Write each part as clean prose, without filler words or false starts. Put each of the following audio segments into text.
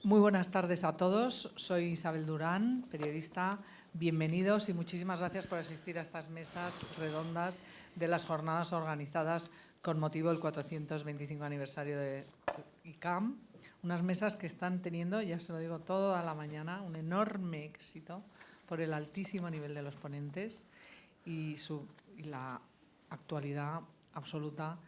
Muy buenas tardes a todos. Soy Isabel Durán, periodista. Bienvenidos y muchísimas gracias por asistir a estas mesas redondas de las jornadas organizadas con motivo del 425 aniversario de ICAM. Unas mesas que están teniendo, ya se lo digo, toda la mañana, un enorme éxito por el altísimo nivel de los ponentes y la actualidad absoluta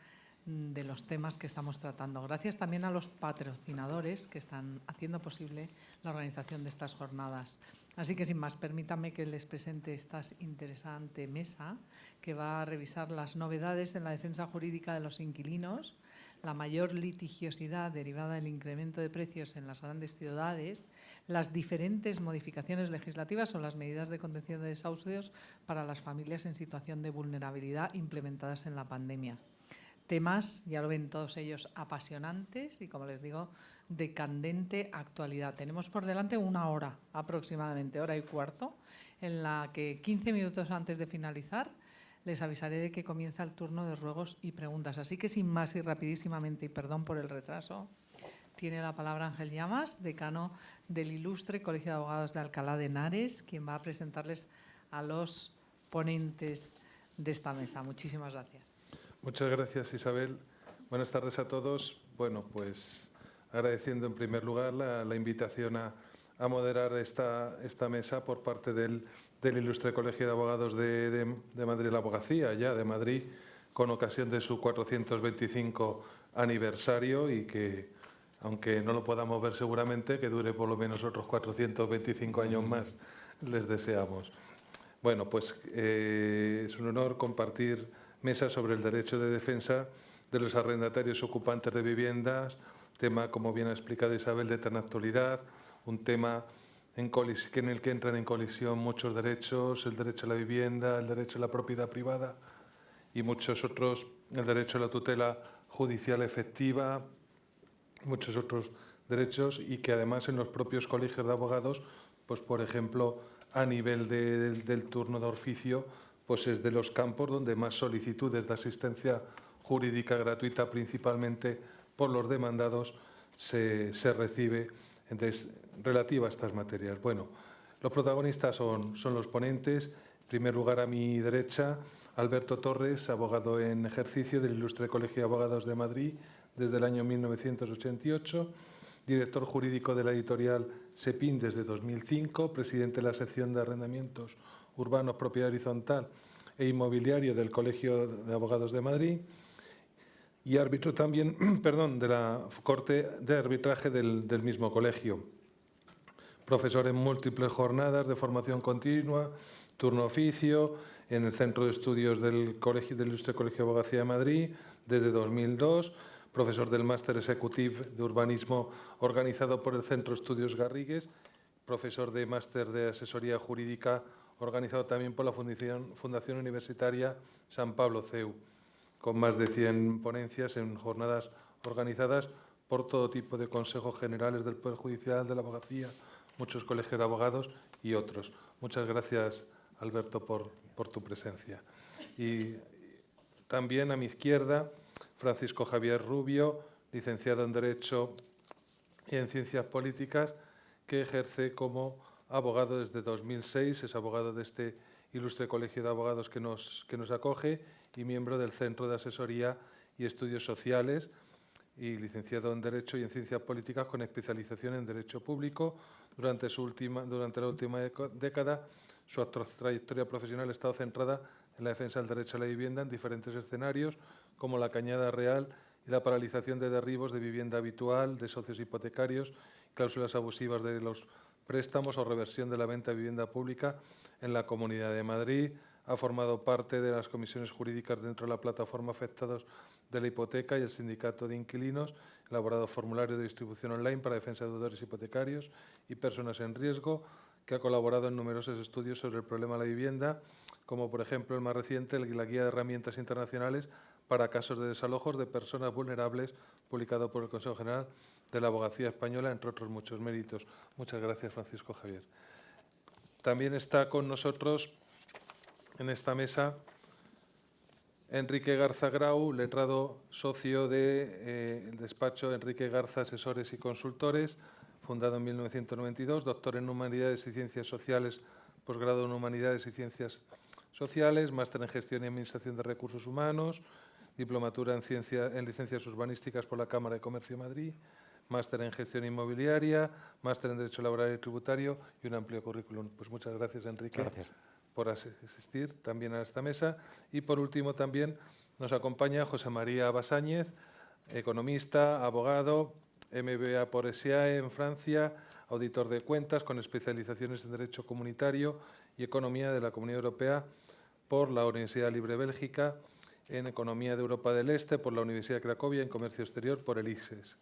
de los temas que estamos tratando. Gracias también a los patrocinadores que están haciendo posible la organización de estas jornadas. Así que, sin más, permítanme que les presente esta interesante mesa que va a revisar las novedades en la defensa jurídica de los inquilinos, la mayor litigiosidad derivada del incremento de precios en las grandes ciudades, las diferentes modificaciones legislativas o las medidas de contención de desahucios para las familias en situación de vulnerabilidad implementadas en la pandemia. Temas, ya lo ven todos ellos, apasionantes y, como les digo, de candente actualidad. Tenemos por delante una hora, aproximadamente, hora y cuarto, en la que 15 minutos antes de finalizar les avisaré de que comienza el turno de ruegos y preguntas. Así que, sin más y rapidísimamente, y perdón por el retraso, tiene la palabra Ángel Llamas, decano del Ilustre Colegio de Abogados de Alcalá de Henares, quien va a presentarles a los ponentes de esta mesa. Muchísimas gracias. Muchas gracias, Isabel. Buenas tardes a todos. Bueno, pues agradeciendo en primer lugar la invitación a moderar esta mesa por parte del Ilustre Colegio de Abogados de Madrid, la Abogacía, ya de Madrid, con ocasión de su 425 aniversario y que, aunque no lo podamos ver seguramente, que dure por lo menos otros 425 años más, les deseamos. Bueno, pues es un honor compartir mesa sobre el derecho de defensa de los arrendatarios ocupantes de viviendas, tema, como bien ha explicado Isabel, de tan actualidad, un tema en el que entran en colisión muchos derechos, el derecho a la vivienda, el derecho a la propiedad privada y muchos otros, el derecho a la tutela judicial efectiva, muchos otros derechos, y que además en los propios colegios de abogados, pues por ejemplo, a nivel del turno de oficio, pues es de los campos donde más solicitudes de asistencia jurídica gratuita, principalmente por los demandados, se recibe relativa a estas materias. Bueno, los protagonistas son los ponentes. En primer lugar, a mi derecha, Alberto Torres, abogado en ejercicio del Ilustre Colegio de Abogados de Madrid desde el año 1988, director jurídico de la editorial Sepin desde 2005, presidente de la sección de arrendamientos urbanos, propiedad horizontal e inmobiliario del Colegio de Abogados de Madrid y árbitro también de la Corte de Arbitraje del mismo colegio. Profesor en múltiples jornadas de formación continua, turno oficio, en el Centro de Estudios del Ilustre Colegio de Abogacía de Madrid desde 2002, profesor del Máster Executive de Urbanismo organizado por el Centro de Estudios Garrigues, profesor de Máster de Asesoría Jurídica organizado también por la Fundación Universitaria San Pablo CEU, con más de 100 ponencias en jornadas organizadas por todo tipo de consejos generales del Poder Judicial, de la Abogacía, muchos colegios de abogados y otros. Muchas gracias, Alberto, por tu presencia. Y también a mi izquierda, Francisco Javier Rubio, licenciado en Derecho y en Ciencias Políticas, que ejerce como abogado desde 2006, es abogado de este Ilustre Colegio de Abogados que nos acoge y miembro del Centro de Asesoría y Estudios Sociales, y licenciado en Derecho y en Ciencias Políticas con especialización en Derecho Público. Durante la última década, su trayectoria profesional ha estado centrada en la defensa del derecho a la vivienda en diferentes escenarios, como la Cañada Real y la paralización de derribos de vivienda habitual, de socios hipotecarios, cláusulas abusivas de los préstamos o reversión de la venta de vivienda pública en la Comunidad de Madrid. Ha formado parte de las comisiones jurídicas dentro de la plataforma Afectados de la Hipoteca y el Sindicato de Inquilinos, elaborado formularios de distribución online para defensa de deudores hipotecarios y personas en riesgo, que ha colaborado en numerosos estudios sobre el problema de la vivienda, como por ejemplo el más reciente, la Guía de Herramientas Internacionales para casos de desalojos de personas vulnerables, publicado por el Consejo General de la Abogacía Española, entre otros muchos méritos. Muchas gracias, Francisco Javier. También está con nosotros en esta mesa Enrique Garza Grau, letrado socio del despacho Enrique Garza Asesores y Consultores, fundado en 1992, doctor en Humanidades y Ciencias Sociales, posgrado en Humanidades y Ciencias Sociales, máster en Gestión y Administración de Recursos Humanos, diplomatura en Licencias Urbanísticas por la Cámara de Comercio de Madrid, máster en Gestión Inmobiliaria, máster en Derecho Laboral y Tributario y un amplio currículum. Pues muchas gracias, Enrique, por asistir también a esta mesa. Y por último también nos acompaña José María Basáñez, economista, abogado, MBA por SEAE en Francia, auditor de cuentas con especializaciones en Derecho Comunitario y Economía de la Comunidad Europea por la Universidad Libre Bélgica, en Economía de Europa del Este por la Universidad de Cracovia, en Comercio Exterior por el ICES.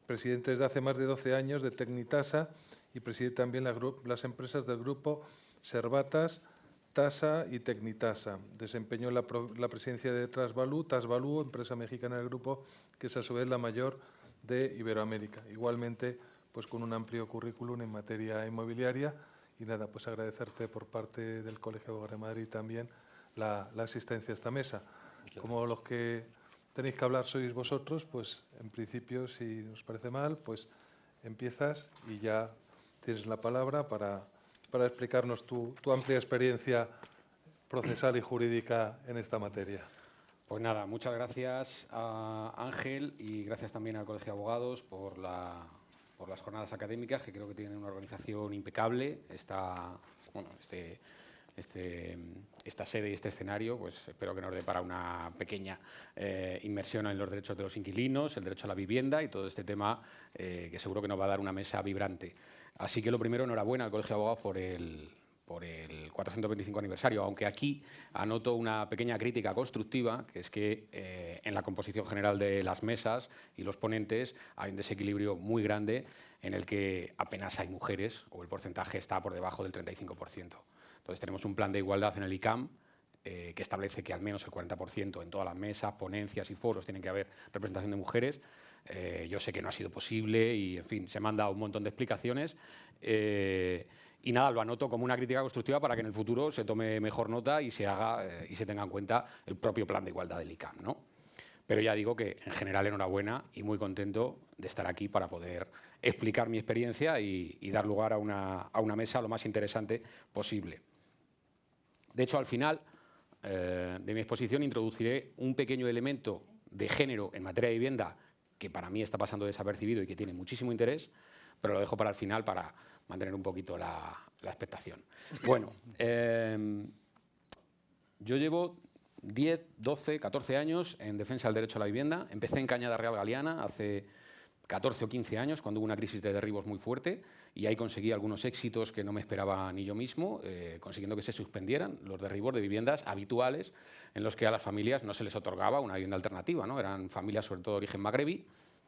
Presidente desde hace más de 12 años de Tecnitasa y preside también las empresas del grupo Servatas, Tasa y Tecnitasa. Desempeñó la presidencia de Tasvalú, empresa mexicana del grupo, que es a su vez la mayor de Iberoamérica. Igualmente, pues con un amplio currículum en materia inmobiliaria. Y nada, pues agradecerte por parte del Colegio de Abogados de Madrid también la asistencia a esta mesa. Como los que tenéis que hablar sois vosotros, pues en principio, si os parece mal, pues empiezas y ya tienes la palabra para explicarnos tu amplia experiencia procesal y jurídica en esta materia. Pues nada, muchas gracias a Ángel y gracias también al Colegio de Abogados por las jornadas académicas, que creo que tienen una organización impecable. Esta sede y este escenario, pues espero que nos dé para una pequeña inmersión en los derechos de los inquilinos, el derecho a la vivienda y todo este tema que seguro que nos va a dar una mesa vibrante. Así que lo primero, enhorabuena al Colegio de Abogados por el 425 aniversario, aunque aquí anoto una pequeña crítica constructiva, que es que en la composición general de las mesas y los ponentes hay un desequilibrio muy grande en el que apenas hay mujeres o el porcentaje está por debajo del 35%. Entonces tenemos un plan de igualdad en el ICAM que establece que al menos el 40% en todas las mesas, ponencias y foros tienen que haber representación de mujeres. Yo sé que no ha sido posible y, en fin, se me han dado un montón de explicaciones. Y nada, lo anoto como una crítica constructiva para que en el futuro se tome mejor nota y se haga y se tenga en cuenta el propio plan de igualdad del ICAM, ¿no? Pero ya digo que, en general, enhorabuena y muy contento de estar aquí para poder explicar mi experiencia y dar lugar a una mesa lo más interesante posible. De hecho, al final de mi exposición introduciré un pequeño elemento de género en materia de vivienda que para mí está pasando desapercibido y que tiene muchísimo interés, pero lo dejo para el final para mantener un poquito la expectación. Bueno, yo llevo 10, 12, 14 años en defensa del derecho a la vivienda. Empecé en Cañada Real Galiana hace 14 o 15 años, cuando hubo una crisis de derribos muy fuerte, y ahí conseguí algunos éxitos que no me esperaba ni yo mismo, consiguiendo que se suspendieran los derribos de viviendas habituales en los que a las familias no se les otorgaba una vivienda alternativa, ¿no? Eran familias, sobre todo de origen magrebí,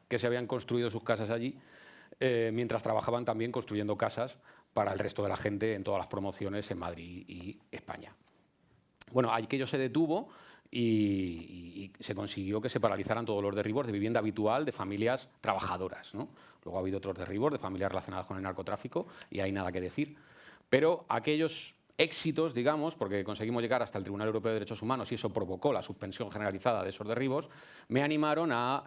que se habían construido sus casas allí, mientras trabajaban también construyendo casas para el resto de la gente en todas las promociones en Madrid y España. Bueno, aquello se detuvo y se consiguió que se paralizaran todos los derribos de vivienda habitual de familias trabajadoras, ¿no? Luego ha habido otros derribos de familias relacionadas con el narcotráfico y hay nada que decir. Pero aquellos éxitos, digamos, porque conseguimos llegar hasta el Tribunal Europeo de Derechos Humanos y eso provocó la suspensión generalizada de esos derribos, me animaron a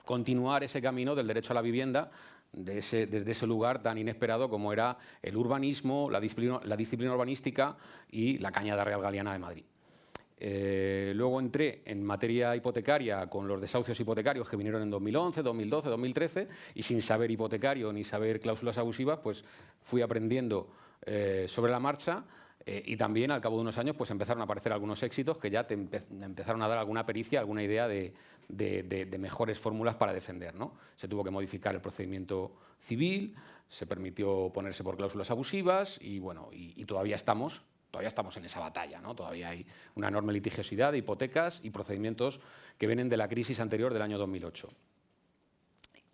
continuar ese camino del derecho a la vivienda desde ese lugar tan inesperado como era el urbanismo, la disciplina urbanística y la Cañada Real Galiana de Madrid. Luego entré en materia hipotecaria con los desahucios hipotecarios que vinieron en 2011, 2012, 2013 y sin saber hipotecario ni saber cláusulas abusivas, pues fui aprendiendo sobre la marcha y también al cabo de unos años pues empezaron a aparecer algunos éxitos que ya te empezaron a dar alguna pericia, alguna idea de mejores fórmulas para defender, ¿no? Se tuvo que modificar el procedimiento civil, se permitió ponerse por cláusulas abusivas y, bueno, y todavía estamos en esa batalla, ¿no? Todavía hay una enorme litigiosidad de hipotecas y procedimientos que vienen de la crisis anterior del año 2008.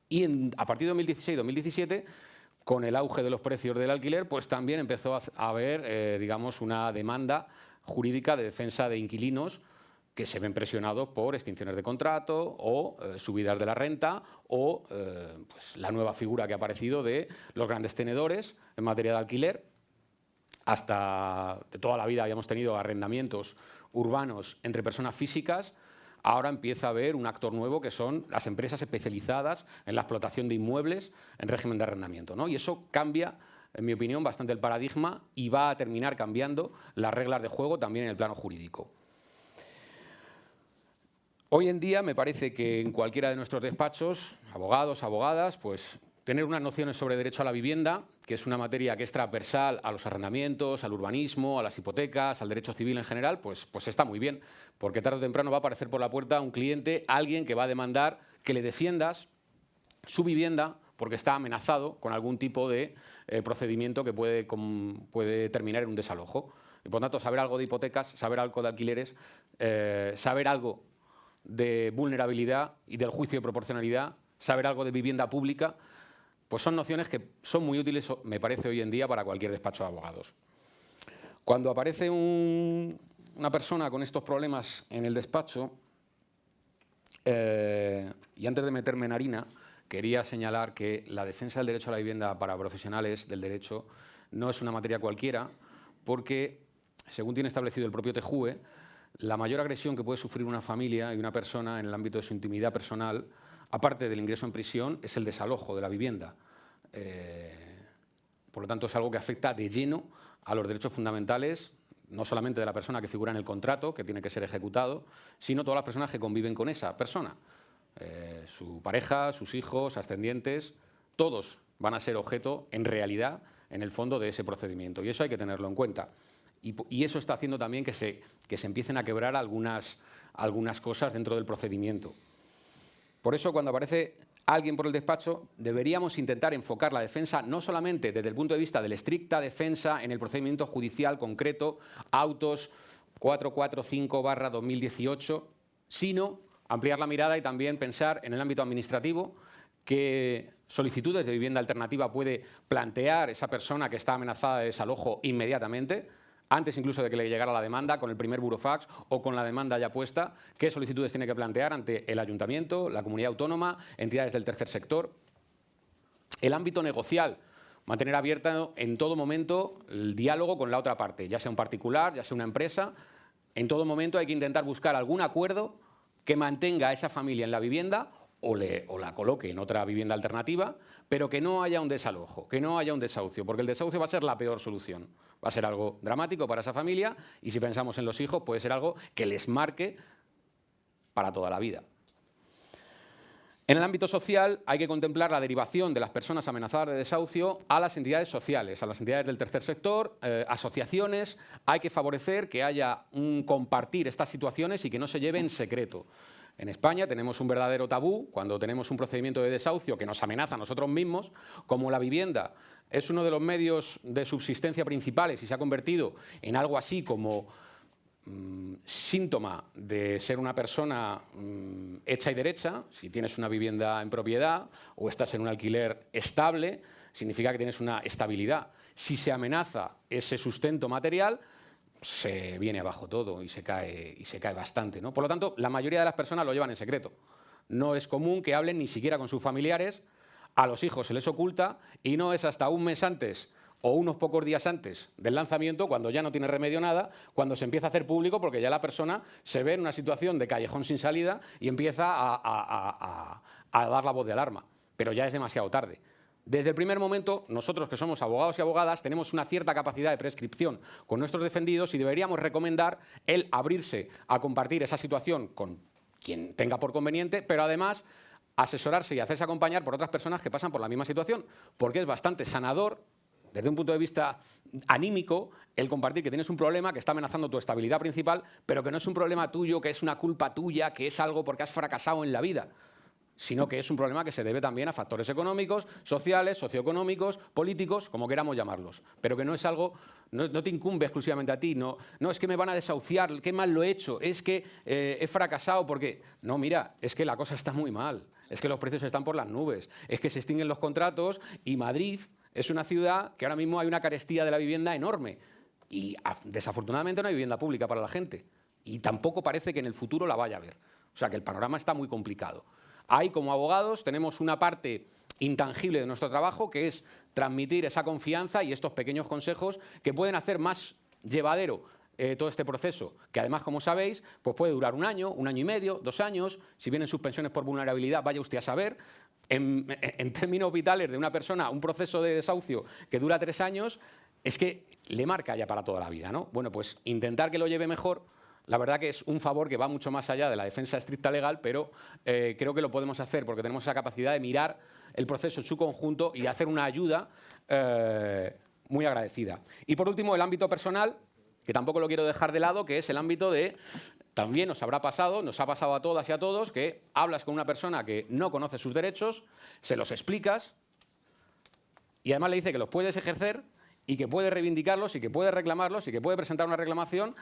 Y a partir de 2016-2017, con el auge de los precios del alquiler, pues también empezó a haber, digamos, una demanda jurídica de defensa de inquilinos que se ven presionados por extinciones de contrato o subidas de la renta o pues la nueva figura que ha aparecido de los grandes tenedores en materia de alquiler. Hasta de toda la vida habíamos tenido arrendamientos urbanos entre personas físicas, ahora empieza a haber un actor nuevo que son las empresas especializadas en la explotación de inmuebles en régimen de arrendamiento, ¿no? Y eso cambia, en mi opinión, bastante el paradigma y va a terminar cambiando las reglas de juego también en el plano jurídico. Hoy en día me parece que en cualquiera de nuestros despachos, abogados, abogadas, pues tener unas nociones sobre derecho a la vivienda, que es una materia que es transversal a los arrendamientos, al urbanismo, a las hipotecas, al derecho civil en general, pues está muy bien, porque tarde o temprano va a aparecer por la puerta un cliente, alguien que va a demandar que le defiendas su vivienda porque está amenazado con algún tipo de procedimiento que puede terminar en un desalojo. Y por tanto, saber algo de hipotecas, saber algo de alquileres, saber algo de vulnerabilidad y del juicio de proporcionalidad, saber algo de vivienda pública, pues son nociones que son muy útiles, me parece, hoy en día para cualquier despacho de abogados. Cuando aparece una persona con estos problemas en el despacho, y antes de meterme en harina, quería señalar que la defensa del derecho a la vivienda para profesionales del derecho no es una materia cualquiera, porque, según tiene establecido el propio TJUE, la mayor agresión que puede sufrir una familia y una persona en el ámbito de su intimidad personal, aparte del ingreso en prisión, es el desalojo de la vivienda. Por lo tanto, es algo que afecta de lleno a los derechos fundamentales, no solamente de la persona que figura en el contrato, que tiene que ser ejecutado, sino todas las personas que conviven con esa persona. Su pareja, sus hijos, ascendientes, todos van a ser objeto, en realidad, en el fondo de ese procedimiento. Y eso hay que tenerlo en cuenta. Y eso está haciendo también que se empiecen a quebrar algunas cosas dentro del procedimiento. Por eso, cuando aparece alguien por el despacho, deberíamos intentar enfocar la defensa no solamente desde el punto de vista de la estricta defensa en el procedimiento judicial concreto, autos 445/2018, sino ampliar la mirada y también pensar en el ámbito administrativo qué solicitudes de vivienda alternativa puede plantear esa persona que está amenazada de desalojo inmediatamente, antes incluso de que le llegara la demanda, con el primer burofax o con la demanda ya puesta, qué solicitudes tiene que plantear ante el ayuntamiento, la comunidad autónoma, entidades del tercer sector. El ámbito negocial, mantener abierto en todo momento el diálogo con la otra parte, ya sea un particular, ya sea una empresa. En todo momento hay que intentar buscar algún acuerdo que mantenga a esa familia en la vivienda o la coloque en otra vivienda alternativa, pero que no haya un desalojo, que no haya un desahucio, porque el desahucio va a ser la peor solución. Va a ser algo dramático para esa familia y, si pensamos en los hijos, puede ser algo que les marque para toda la vida. En el ámbito social hay que contemplar la derivación de las personas amenazadas de desahucio a las entidades sociales, a las entidades del tercer sector, asociaciones. Hay que favorecer que haya un compartir estas situaciones y que no se lleve en secreto. En España tenemos un verdadero tabú cuando tenemos un procedimiento de desahucio que nos amenaza a nosotros mismos, como la vivienda es uno de los medios de subsistencia principales y se ha convertido en algo así como síntoma de ser una persona hecha y derecha. Si tienes una vivienda en propiedad o estás en un alquiler estable, significa que tienes una estabilidad. Si se amenaza ese sustento material, se viene abajo todo y se cae bastante, ¿no? Por lo tanto, la mayoría de las personas lo llevan en secreto. No es común que hablen ni siquiera con sus familiares, a los hijos se les oculta y no es hasta un mes antes o unos pocos días antes del lanzamiento, cuando ya no tiene remedio nada, cuando se empieza a hacer público, porque ya la persona se ve en una situación de callejón sin salida y empieza a dar la voz de alarma. Pero ya es demasiado tarde. Desde el primer momento, nosotros que somos abogados y abogadas tenemos una cierta capacidad de prescripción con nuestros defendidos y deberíamos recomendar el abrirse a compartir esa situación con quien tenga por conveniente, pero además asesorarse y hacerse acompañar por otras personas que pasan por la misma situación, porque es bastante sanador, desde un punto de vista anímico, el compartir que tienes un problema que está amenazando tu estabilidad principal, pero que no es un problema tuyo, que es una culpa tuya, que es algo porque has fracasado en la vida, sino que es un problema que se debe también a factores económicos, sociales, socioeconómicos, políticos, como queramos llamarlos, pero que no es algo, no te incumbe exclusivamente a ti, no es que me van a desahuciar, qué mal lo he hecho, es que he fracasado porque... No, mira, es que la cosa está muy mal, es que los precios están por las nubes, es que se extinguen los contratos y Madrid es una ciudad que ahora mismo hay una carestía de la vivienda enorme y desafortunadamente no hay vivienda pública para la gente y tampoco parece que en el futuro la vaya a haber. O sea que el panorama está muy complicado. Ahí, como abogados, tenemos una parte intangible de nuestro trabajo, que es transmitir esa confianza y estos pequeños consejos que pueden hacer más llevadero todo este proceso, que además, como sabéis, pues puede durar 1 año, 1 año y medio, 2 años. Si vienen suspensiones por vulnerabilidad, vaya usted a saber. En términos vitales de una persona, un proceso de desahucio que dura 3 años, es que le marca ya para toda la vida, ¿no? Bueno, pues intentar que lo lleve mejor, la verdad que es un favor que va mucho más allá de la defensa estricta legal, pero creo que lo podemos hacer porque tenemos esa capacidad de mirar el proceso en su conjunto y hacer una ayuda muy agradecida. Y por último, el ámbito personal, que tampoco lo quiero dejar de lado, que es el ámbito de... También nos habrá pasado, nos ha pasado a todas y a todos, que hablas con una persona que no conoce sus derechos, se los explicas y además le dice que los puedes ejercer y que puede reivindicarlos y que puede reclamarlos y que puede presentar una reclamación,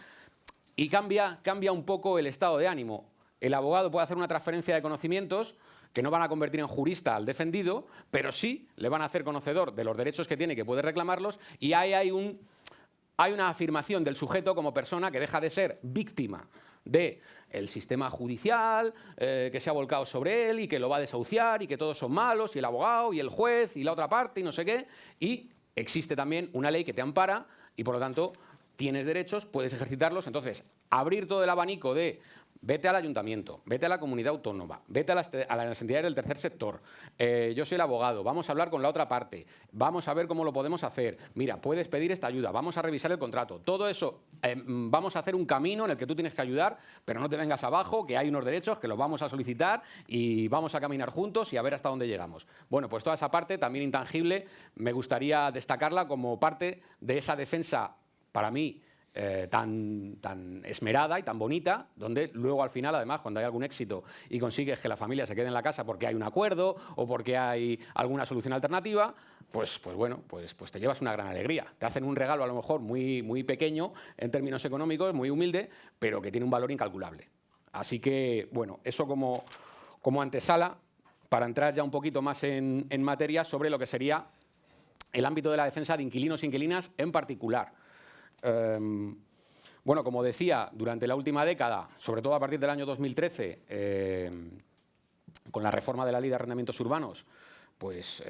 y cambia un poco el estado de ánimo. El abogado puede hacer una transferencia de conocimientos que no van a convertir en jurista al defendido, pero sí le van a hacer conocedor de los derechos que tiene y que puede reclamarlos, y ahí hay una afirmación del sujeto como persona que deja de ser víctima del sistema judicial que se ha volcado sobre él y que lo va a desahuciar y que todos son malos, y el abogado y el juez y la otra parte y no sé qué, y existe también una ley que te ampara y por lo tanto tienes derechos, puedes ejercitarlos. Entonces, abrir todo el abanico de vete al ayuntamiento, vete a la comunidad autónoma, vete a las entidades del tercer sector, yo soy el abogado, vamos a hablar con la otra parte, vamos a ver cómo lo podemos hacer, mira, puedes pedir esta ayuda, vamos a revisar el contrato, todo eso, vamos a hacer un camino en el que tú tienes que ayudar, pero no te vengas abajo, que hay unos derechos que los vamos a solicitar y vamos a caminar juntos y a ver hasta dónde llegamos. Bueno, pues toda esa parte también intangible me gustaría destacarla como parte de esa defensa, para mí, tan esmerada y tan bonita, donde luego al final, además, cuando hay algún éxito y consigues que la familia se quede en la casa porque hay un acuerdo o porque hay alguna solución alternativa, pues bueno, pues te llevas una gran alegría. Te hacen un regalo a lo mejor muy pequeño en términos económicos, muy humilde, pero que tiene un valor incalculable. Así que, bueno, eso como antesala para entrar ya un poquito más en materia sobre lo que sería el ámbito de la defensa de inquilinos e inquilinas en particular. Bueno, como decía, durante la última década, sobre todo a partir del año 2013, con la reforma de la Ley de Arrendamientos Urbanos, pues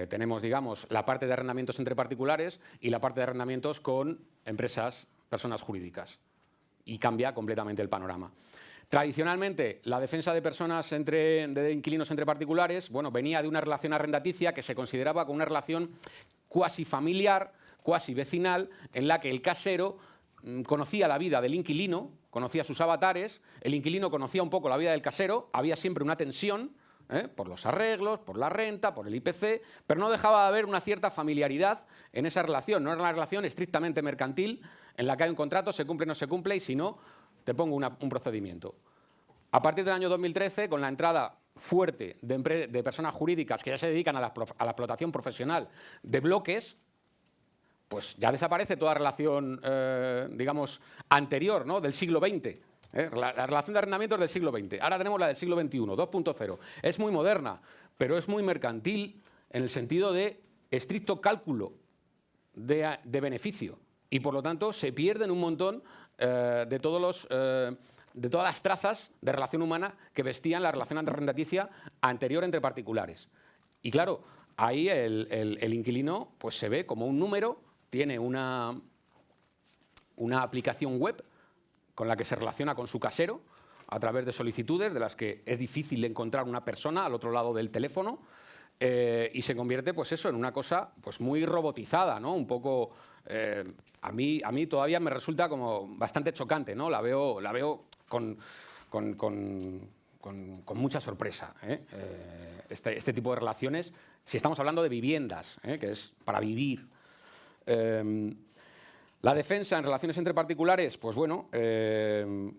tenemos, digamos, la parte de arrendamientos entre particulares y la parte de arrendamientos con empresas, personas jurídicas. Y cambia completamente el panorama. Tradicionalmente, la defensa de personas de inquilinos entre particulares, bueno, venía de una relación arrendaticia que se consideraba como una relación cuasi familiar, cuasi vecinal, en la que el casero conocía la vida del inquilino, conocía sus avatares, el inquilino conocía un poco la vida del casero, había siempre una tensión por los arreglos, por la renta, por el IPC, pero no dejaba de haber una cierta familiaridad en esa relación. No era una relación estrictamente mercantil en la que hay un contrato, se cumple o no se cumple, y si no, te pongo un procedimiento. A partir del año 2013, con la entrada fuerte de personas jurídicas que ya se dedican a la explotación profesional de bloques, pues ya desaparece toda relación, digamos, anterior, ¿no?, del siglo XX. La relación de arrendamientos del siglo XX. Ahora tenemos la del siglo XXI, 2.0. Es muy moderna, pero es muy mercantil en el sentido de estricto cálculo de beneficio. Y, por lo tanto, se pierden un montón de todas las trazas de relación humana que vestían la relación arrendaticia anterior entre particulares. Y, claro, ahí el inquilino pues se ve como un número. Tiene una aplicación web con la que se relaciona con su casero a través de solicitudes de las que es difícil encontrar una persona al otro lado del teléfono, y se convierte, pues eso, en una cosa pues muy robotizada, ¿no? Un poco, a mí todavía me resulta como bastante chocante, ¿no? La veo con mucha sorpresa, este tipo de relaciones, si estamos hablando de viviendas, que es para vivir. La defensa en relaciones entre particulares, pues bueno,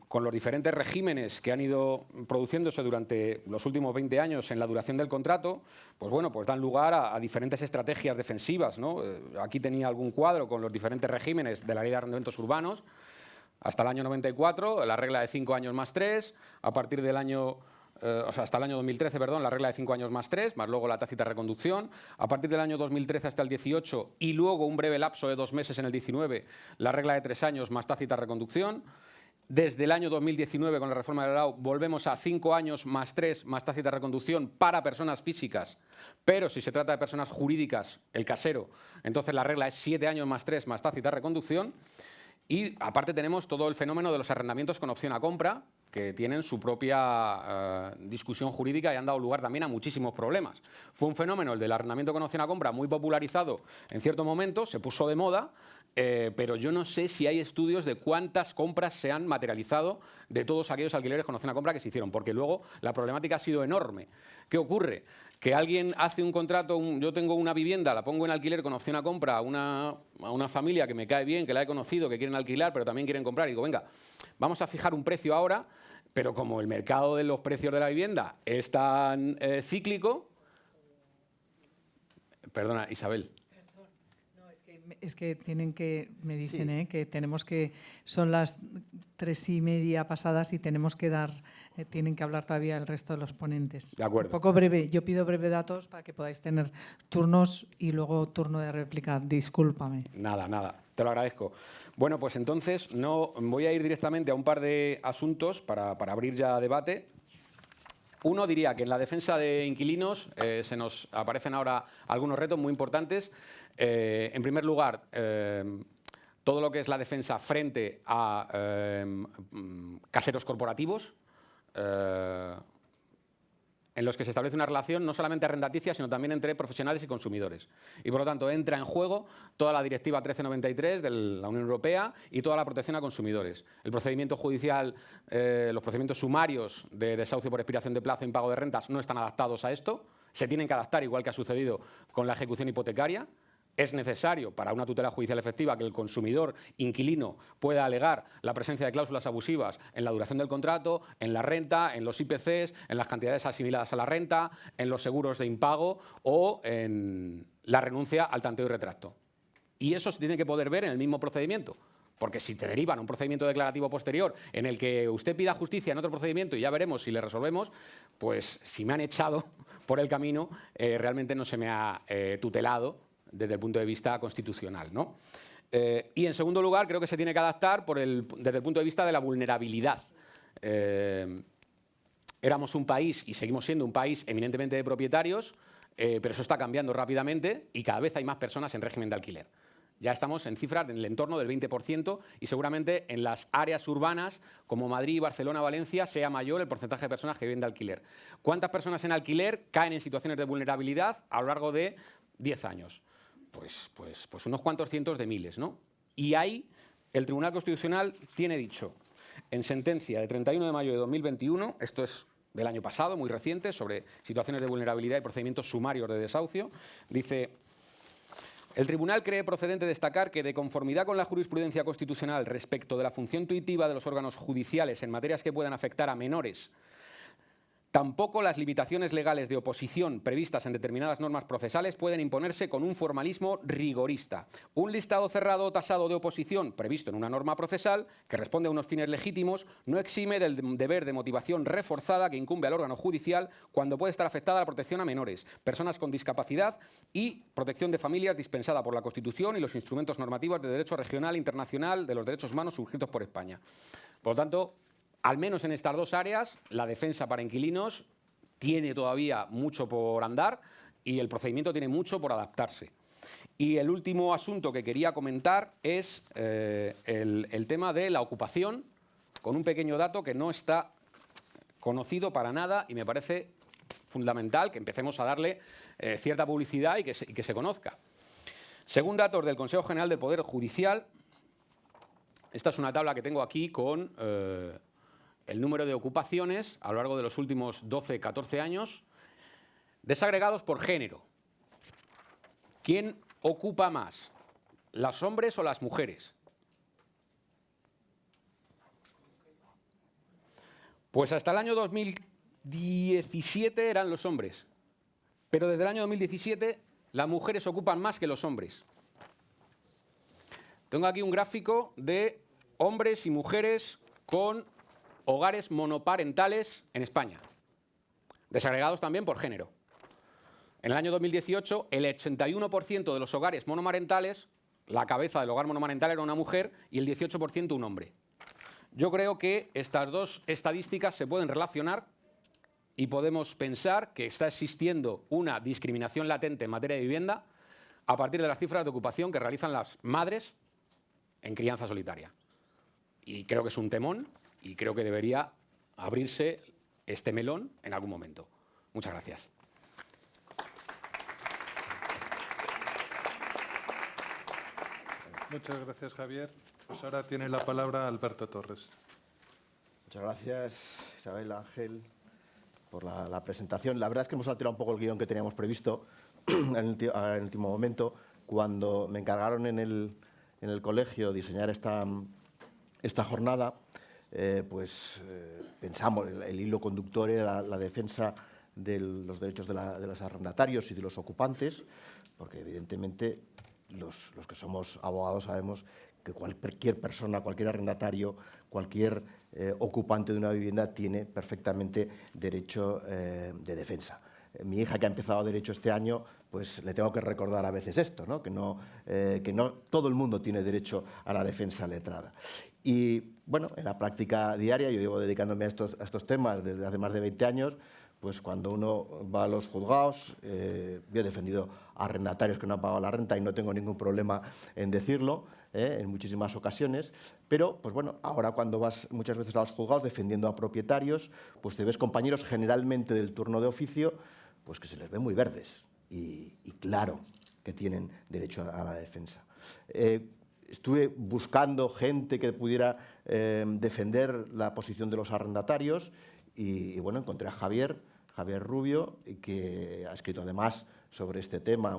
con los diferentes regímenes que han ido produciéndose durante los últimos 20 años en la duración del contrato, pues bueno, pues dan lugar a diferentes estrategias defensivas, ¿no? Aquí tenía algún cuadro con los diferentes regímenes de la Ley de Arrendamientos Urbanos. Hasta el año 94, la regla de 5 años más 3, a partir del año... hasta el año 2013, perdón, la regla de 5 años más 3, más luego la tácita reconducción. A partir del año 2013 hasta el 18 y luego un breve lapso de 2 meses en el 19, la regla de 3 años más tácita reconducción. Desde el año 2019, con la reforma de la LAU, volvemos a 5 años más 3 más tácita reconducción para personas físicas, pero si se trata de personas jurídicas, el casero, entonces la regla es 7 años más 3 más tácita reconducción. Y aparte tenemos todo el fenómeno de los arrendamientos con opción a compra, que tienen su propia discusión jurídica y han dado lugar también a muchísimos problemas. Fue un fenómeno, el del arrendamiento con opción a compra, muy popularizado en cierto momento, se puso de moda, pero yo no sé si hay estudios de cuántas compras se han materializado de todos aquellos alquileres con opción a compra que se hicieron, porque luego la problemática ha sido enorme. ¿Qué ocurre? Que alguien hace un contrato, yo tengo una vivienda, la pongo en alquiler con opción a compra a una familia que me cae bien, que la he conocido, que quieren alquilar, pero también quieren comprar. Y digo, venga, vamos a fijar un precio ahora, pero como el mercado de los precios de la vivienda es tan cíclico... Perdona, Isabel. Es que tienen que, me dicen, que tenemos que, son las 3:30 pasadas y tenemos que dar, tienen que hablar todavía el resto de los ponentes. De acuerdo. Un poco breve, yo pido breve datos para que podáis tener turnos y luego turno de réplica. Discúlpame. Nada, te lo agradezco. Bueno, pues entonces no voy a ir directamente a un par de asuntos para abrir ya debate. Uno diría que en la defensa de inquilinos se nos aparecen ahora algunos retos muy importantes. En primer lugar, todo lo que es la defensa frente a caseros corporativos, en los que se establece una relación no solamente arrendaticia, sino también entre profesionales y consumidores. Y por lo tanto entra en juego toda la Directiva 1393 de la Unión Europea y toda la protección a consumidores. El procedimiento judicial, los procedimientos sumarios de desahucio por expiración de plazo e impago de rentas no están adaptados a esto, se tienen que adaptar igual que ha sucedido con la ejecución hipotecaria. Es necesario para una tutela judicial efectiva que el consumidor inquilino pueda alegar la presencia de cláusulas abusivas en la duración del contrato, en la renta, en los IPCs, en las cantidades asimiladas a la renta, en los seguros de impago o en la renuncia al tanteo y retracto. Y eso se tiene que poder ver en el mismo procedimiento. Porque si te derivan a un procedimiento declarativo posterior en el que usted pida justicia en otro procedimiento y ya veremos si le resolvemos, pues si me han echado por el camino, realmente no se me ha tutelado desde el punto de vista constitucional, ¿no? Y en segundo lugar, creo que se tiene que adaptar desde el punto de vista de la vulnerabilidad. Éramos un país y seguimos siendo un país eminentemente de propietarios, pero eso está cambiando rápidamente y cada vez hay más personas en régimen de alquiler. Ya estamos en cifras en el entorno del 20% y seguramente en las áreas urbanas como Madrid, Barcelona, Valencia sea mayor el porcentaje de personas que viven de alquiler. ¿Cuántas personas en alquiler caen en situaciones de vulnerabilidad a lo largo de 10 años? Pues unos cuantos cientos de miles, ¿no? Y ahí el Tribunal Constitucional tiene dicho, en sentencia de 31 de mayo de 2021, esto es del año pasado, muy reciente, sobre situaciones de vulnerabilidad y procedimientos sumarios de desahucio, dice: el Tribunal cree procedente destacar que, de conformidad con la jurisprudencia constitucional respecto de la función tuitiva de los órganos judiciales en materias que puedan afectar a menores, tampoco las limitaciones legales de oposición previstas en determinadas normas procesales pueden imponerse con un formalismo rigorista. Un listado cerrado o tasado de oposición previsto en una norma procesal, que responde a unos fines legítimos, no exime del deber de motivación reforzada que incumbe al órgano judicial cuando puede estar afectada la protección a menores, personas con discapacidad y protección de familias dispensada por la Constitución y los instrumentos normativos de derecho regional e internacional de los derechos humanos suscritos por España. Por lo tanto, al menos en estas dos áreas, la defensa para inquilinos tiene todavía mucho por andar y el procedimiento tiene mucho por adaptarse. Y el último asunto que quería comentar es el tema de la ocupación, con un pequeño dato que no está conocido para nada y me parece fundamental que empecemos a darle cierta publicidad y que se conozca. Según datos del Consejo General del Poder Judicial, esta es una tabla que tengo aquí con el número de ocupaciones a lo largo de los últimos 12-14 años, desagregados por género. ¿Quién ocupa más, los hombres o las mujeres? Pues hasta el año 2017 eran los hombres, pero desde el año 2017 las mujeres ocupan más que los hombres. Tengo aquí un gráfico de hombres y mujeres con hogares monoparentales en España, desagregados también por género. En el año 2018, el 81% de los hogares monomarentales, la cabeza del hogar monomarental era una mujer y el 18% un hombre. Yo creo que estas dos estadísticas se pueden relacionar y podemos pensar que está existiendo una discriminación latente en materia de vivienda a partir de las cifras de ocupación que realizan las madres en crianza solitaria. Y creo que es un temón y creo que debería abrirse este melón en algún momento. Muchas gracias. Muchas gracias, Javier. Pues ahora tiene la palabra Alberto Torres. Muchas gracias, Isabel, Ángel, por la presentación. La verdad es que hemos alterado un poco el guión que teníamos previsto en el último momento, cuando me encargaron en el colegio diseñar esta jornada. Pensamos, el hilo conductor era la defensa de los derechos de los arrendatarios y de los ocupantes, porque evidentemente los que somos abogados sabemos que cualquier persona, cualquier arrendatario, cualquier ocupante de una vivienda tiene perfectamente derecho de defensa. Mi hija, que ha empezado Derecho este año, pues le tengo que recordar a veces esto, ¿no? Que no todo el mundo tiene derecho a la defensa letrada. Y bueno, en la práctica diaria, yo llevo dedicándome a estos temas desde hace más de 20 años, pues cuando uno va a los juzgados, yo he defendido a arrendatarios que no han pagado la renta y no tengo ningún problema en decirlo, en muchísimas ocasiones, pero pues bueno, ahora cuando vas muchas veces a los juzgados defendiendo a propietarios, pues te ves compañeros generalmente del turno de oficio, pues que se les ve muy verdes y claro que tienen derecho a la defensa. Estuve buscando gente que pudiera defender la posición de los arrendatarios y bueno, encontré a Javier Rubio, que ha escrito además sobre este tema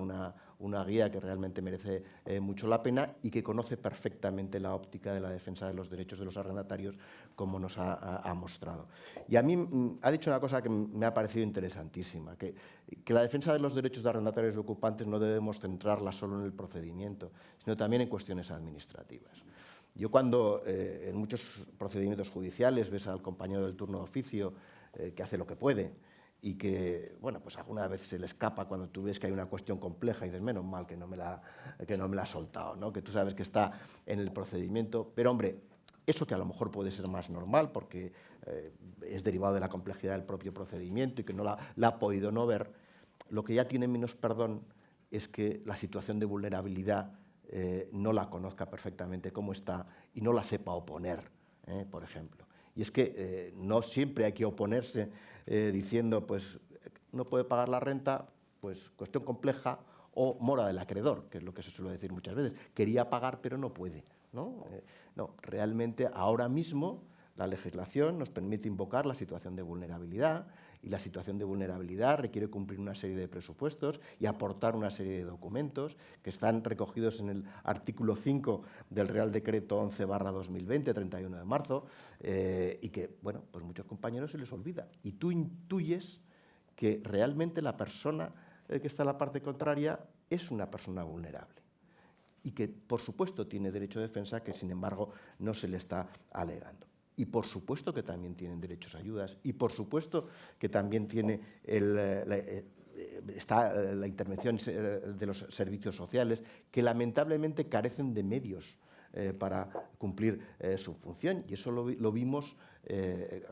una guía que realmente merece mucho la pena y que conoce perfectamente la óptica de la defensa de los derechos de los arrendatarios, como nos ha mostrado. Y a mí ha dicho una cosa que me ha parecido interesantísima, que la defensa de los derechos de arrendatarios y ocupantes no debemos centrarla solo en el procedimiento, sino también en cuestiones administrativas. Yo cuando en muchos procedimientos judiciales ves al compañero del turno de oficio que hace lo que puede y que, bueno, pues alguna vez se le escapa cuando tú ves que hay una cuestión compleja y dices, menos mal que no me la ha soltado, ¿no? Que tú sabes que está en el procedimiento, pero hombre, eso que a lo mejor puede ser más normal porque es derivado de la complejidad del propio procedimiento y que no la ha podido no ver, lo que ya tiene menos perdón es que la situación de vulnerabilidad no la conozca perfectamente cómo está y no la sepa oponer, por ejemplo. Y es que no siempre hay que oponerse diciendo, pues, no puede pagar la renta, pues, cuestión compleja, o mora del acreedor, que es lo que se suele decir muchas veces. Quería pagar, pero no puede, ¿no? No, realmente ahora mismo la legislación nos permite invocar la situación de vulnerabilidad, y la situación de vulnerabilidad requiere cumplir una serie de presupuestos y aportar una serie de documentos que están recogidos en el artículo 5 del Real Decreto 11/2020, 31 de marzo, y que, bueno, pues muchos compañeros se les olvida. Y tú intuyes que realmente la persona que está en la parte contraria es una persona vulnerable y que, por supuesto, tiene derecho de defensa que, sin embargo, no se le está alegando. Y por supuesto que también tienen derechos a ayudas y por supuesto que también tiene la intervención de los servicios sociales, que lamentablemente carecen de medios para cumplir su función. Y eso lo vimos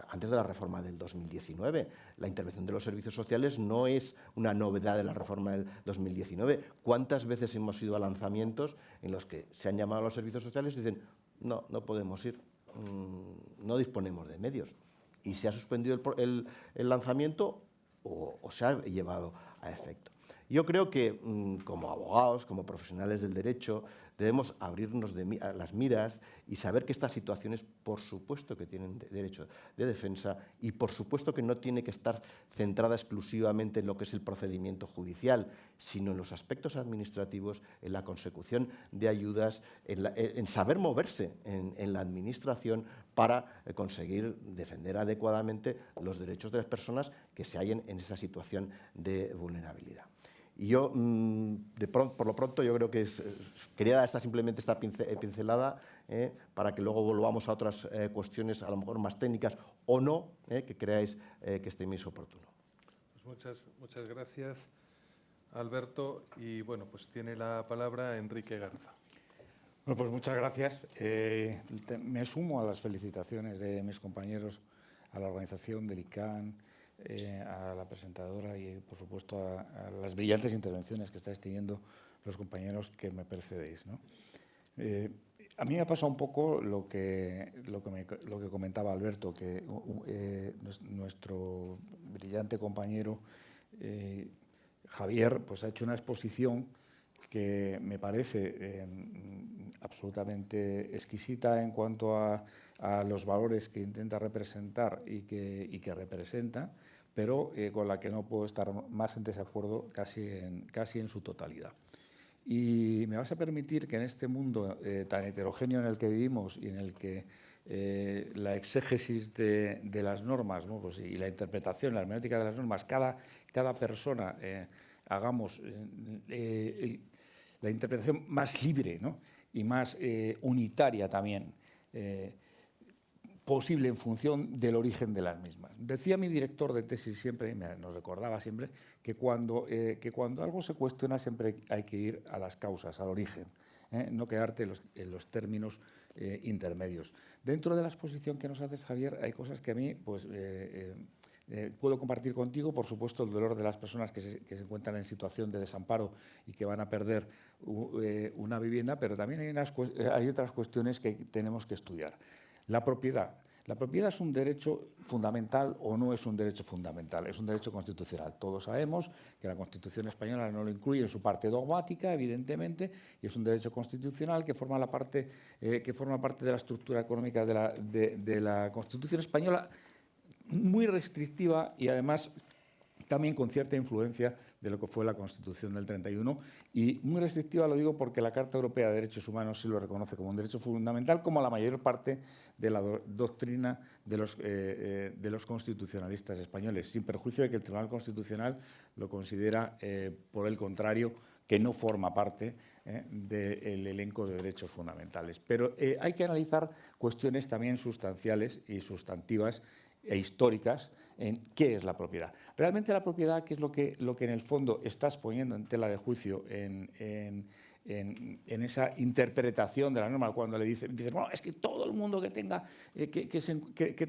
antes de la reforma del 2019. La intervención de los servicios sociales no es una novedad de la reforma del 2019. ¿Cuántas veces hemos ido a lanzamientos en los que se han llamado a los servicios sociales y dicen, no podemos ir? No disponemos de medios y se ha suspendido el lanzamiento o se ha llevado a efecto. Yo creo que como abogados, como profesionales del derecho, debemos abrirnos las miras y saber que estas situaciones, por supuesto que tienen derecho de defensa y por supuesto que no tiene que estar centrada exclusivamente en lo que es el procedimiento judicial, sino en los aspectos administrativos, en la consecución de ayudas, en saber moverse en la administración para conseguir defender adecuadamente los derechos de las personas que se hallen en esa situación de vulnerabilidad. Y yo, por lo pronto, yo creo que quería dar simplemente esta pincelada para que luego volvamos a otras cuestiones, a lo mejor más técnicas o no, que creáis que estiméis oportuno. Pues muchas gracias, Alberto. Y bueno, pues tiene la palabra Enrique Garza. Bueno, pues muchas gracias. Me sumo a las felicitaciones de mis compañeros, a la organización del ICANN, a la presentadora y, por supuesto, a las brillantes intervenciones que estáis teniendo los compañeros que me precedéis, ¿no? A mí me ha pasado un poco lo que comentaba Alberto, que nuestro brillante compañero Javier pues ha hecho una exposición que me parece absolutamente exquisita en cuanto a los valores que intenta representar y que representa, pero con la que no puedo estar más en desacuerdo casi en su totalidad. Y me vas a permitir que en este mundo tan heterogéneo en el que vivimos y en el que la exégesis de las normas, ¿no? Pues, y la interpretación, la hermenéutica de las normas, cada persona hagamos la interpretación más libre, ¿no? Y más unitaria también, posible en función del origen de las mismas. Decía mi director de tesis siempre, y nos recordaba siempre, que cuando algo se cuestiona siempre hay que ir a las causas, al origen, no quedarte en los términos intermedios. Dentro de la exposición que nos haces, Javier, hay cosas que a mí pues, puedo compartir contigo, por supuesto, el dolor de las personas que se encuentran en situación de desamparo y que van a perder una vivienda, pero también hay otras cuestiones que tenemos que estudiar. La propiedad. ¿La propiedad es un derecho fundamental o no es un derecho fundamental? Es un derecho constitucional. Todos sabemos que la Constitución española no lo incluye en su parte dogmática, evidentemente, y es un derecho constitucional que forma parte de la estructura económica de la Constitución española, muy restrictiva y además también con cierta influencia de lo que fue la Constitución del 31, y muy restrictiva lo digo porque la Carta Europea de Derechos Humanos sí lo reconoce como un derecho fundamental, como la mayor parte de la doctrina de los constitucionalistas españoles, sin perjuicio de que el Tribunal Constitucional lo considera, por el contrario, que no forma parte del elenco de derechos fundamentales. Pero hay que analizar cuestiones también sustanciales y sustantivas e históricas en qué es la propiedad. Realmente la propiedad, ¿qué es lo que en el fondo estás poniendo en tela de juicio en esa interpretación de la norma? Cuando le dices, bueno, es que todo el mundo que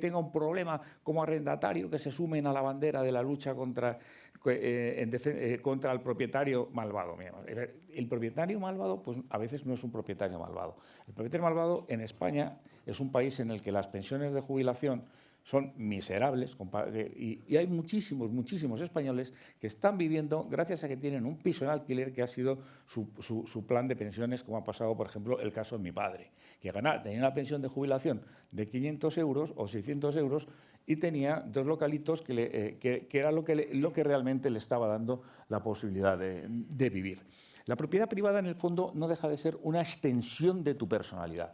tenga un problema como arrendatario, que se sumen a la bandera de la lucha contra el propietario malvado. El propietario malvado, pues a veces no es un propietario malvado. El propietario malvado en España es un país en el que las pensiones de jubilación son miserables y hay muchísimos españoles que están viviendo gracias a que tienen un piso en alquiler que ha sido su plan de pensiones, como ha pasado, por ejemplo, el caso de mi padre, que tenía una pensión de jubilación de 500 euros o 600 euros y tenía dos localitos que era lo que realmente le estaba dando la posibilidad de vivir. La propiedad privada, en el fondo, no deja de ser una extensión de tu personalidad.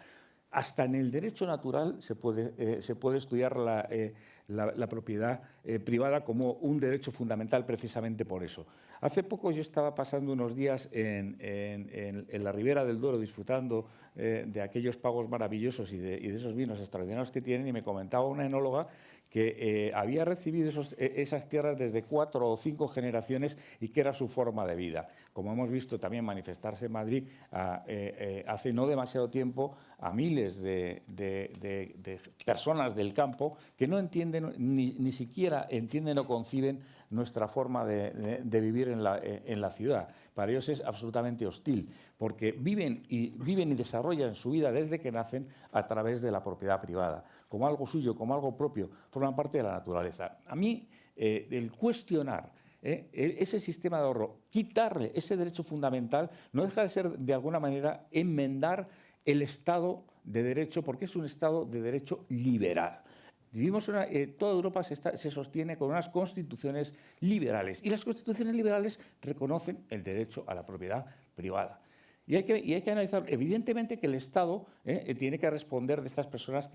Hasta en el derecho natural se puede estudiar la propiedad privada como un derecho fundamental precisamente por eso. Hace poco yo estaba pasando unos días en la Ribera del Duero disfrutando de aquellos pagos maravillosos y de esos vinos extraordinarios que tienen, y me comentaba una enóloga que había recibido esas tierras desde 4 o 5 generaciones y que era su forma de vida. Como hemos visto también manifestarse en Madrid hace no demasiado tiempo a miles de personas del campo que no entienden, ni siquiera entienden o conciben nuestra forma de vivir en la ciudad. Para ellos es absolutamente hostil, porque viven y desarrollan su vida desde que nacen a través de la propiedad privada, como algo suyo, como algo propio, forman parte de la naturaleza. A mí, el cuestionar ese sistema de ahorro, quitarle ese derecho fundamental, no deja de ser, de alguna manera, enmendar el Estado de Derecho, porque es un Estado de Derecho liberal. Toda Europa se sostiene con unas constituciones liberales, y las constituciones liberales reconocen el derecho a la propiedad privada. Y hay que analizar, evidentemente, que el Estado tiene que responder de estas personas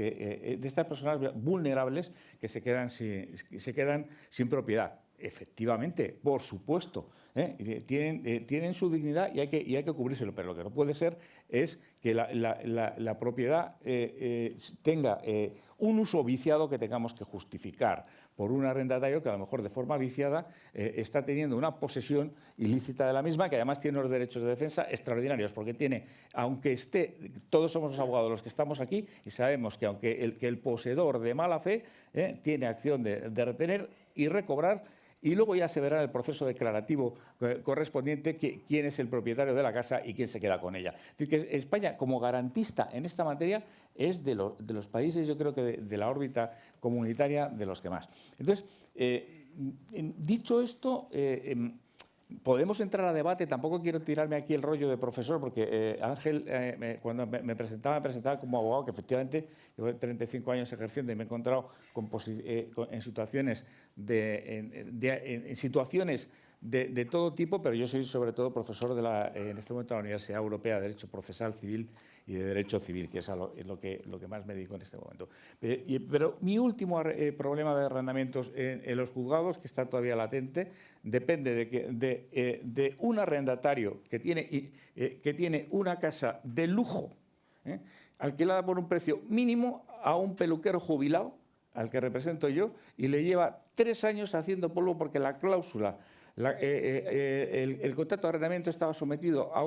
vulnerables que se quedan sin propiedad. Efectivamente, por supuesto, tienen su dignidad y hay que cubrírselo, pero lo que no puede ser es que la propiedad tenga un uso viciado que tengamos que justificar por un arrendatario que a lo mejor de forma viciada está teniendo una posesión ilícita de la misma, que además tiene unos derechos de defensa extraordinarios, porque todos somos los abogados los que estamos aquí y sabemos que aunque el poseedor de mala fe tiene acción de retener y recobrar y luego ya se verá en el proceso declarativo correspondiente quién es el propietario de la casa y quién se queda con ella. Es decir, que España, como garantista en esta materia, es de los países, yo creo que de la órbita comunitaria, de los que más. Entonces, dicho esto, podemos entrar a debate. Tampoco quiero tirarme aquí el rollo de profesor, porque Ángel, cuando me presentaba como abogado, que efectivamente llevo 35 años ejerciendo y me he encontrado en situaciones de todo tipo, pero yo soy sobre todo profesor en este momento de la Universidad Europea de Derecho Procesal Civil y de Derecho Civil, que es lo que más me dedico en este momento. Pero mi último problema de arrendamientos en los juzgados, que está todavía latente, depende de un arrendatario que tiene una casa de lujo, alquilada por un precio mínimo a un peluquero jubilado, al que represento yo, y le lleva 3 años haciendo polvo porque la cláusula, el contrato de arrendamiento estaba sometido a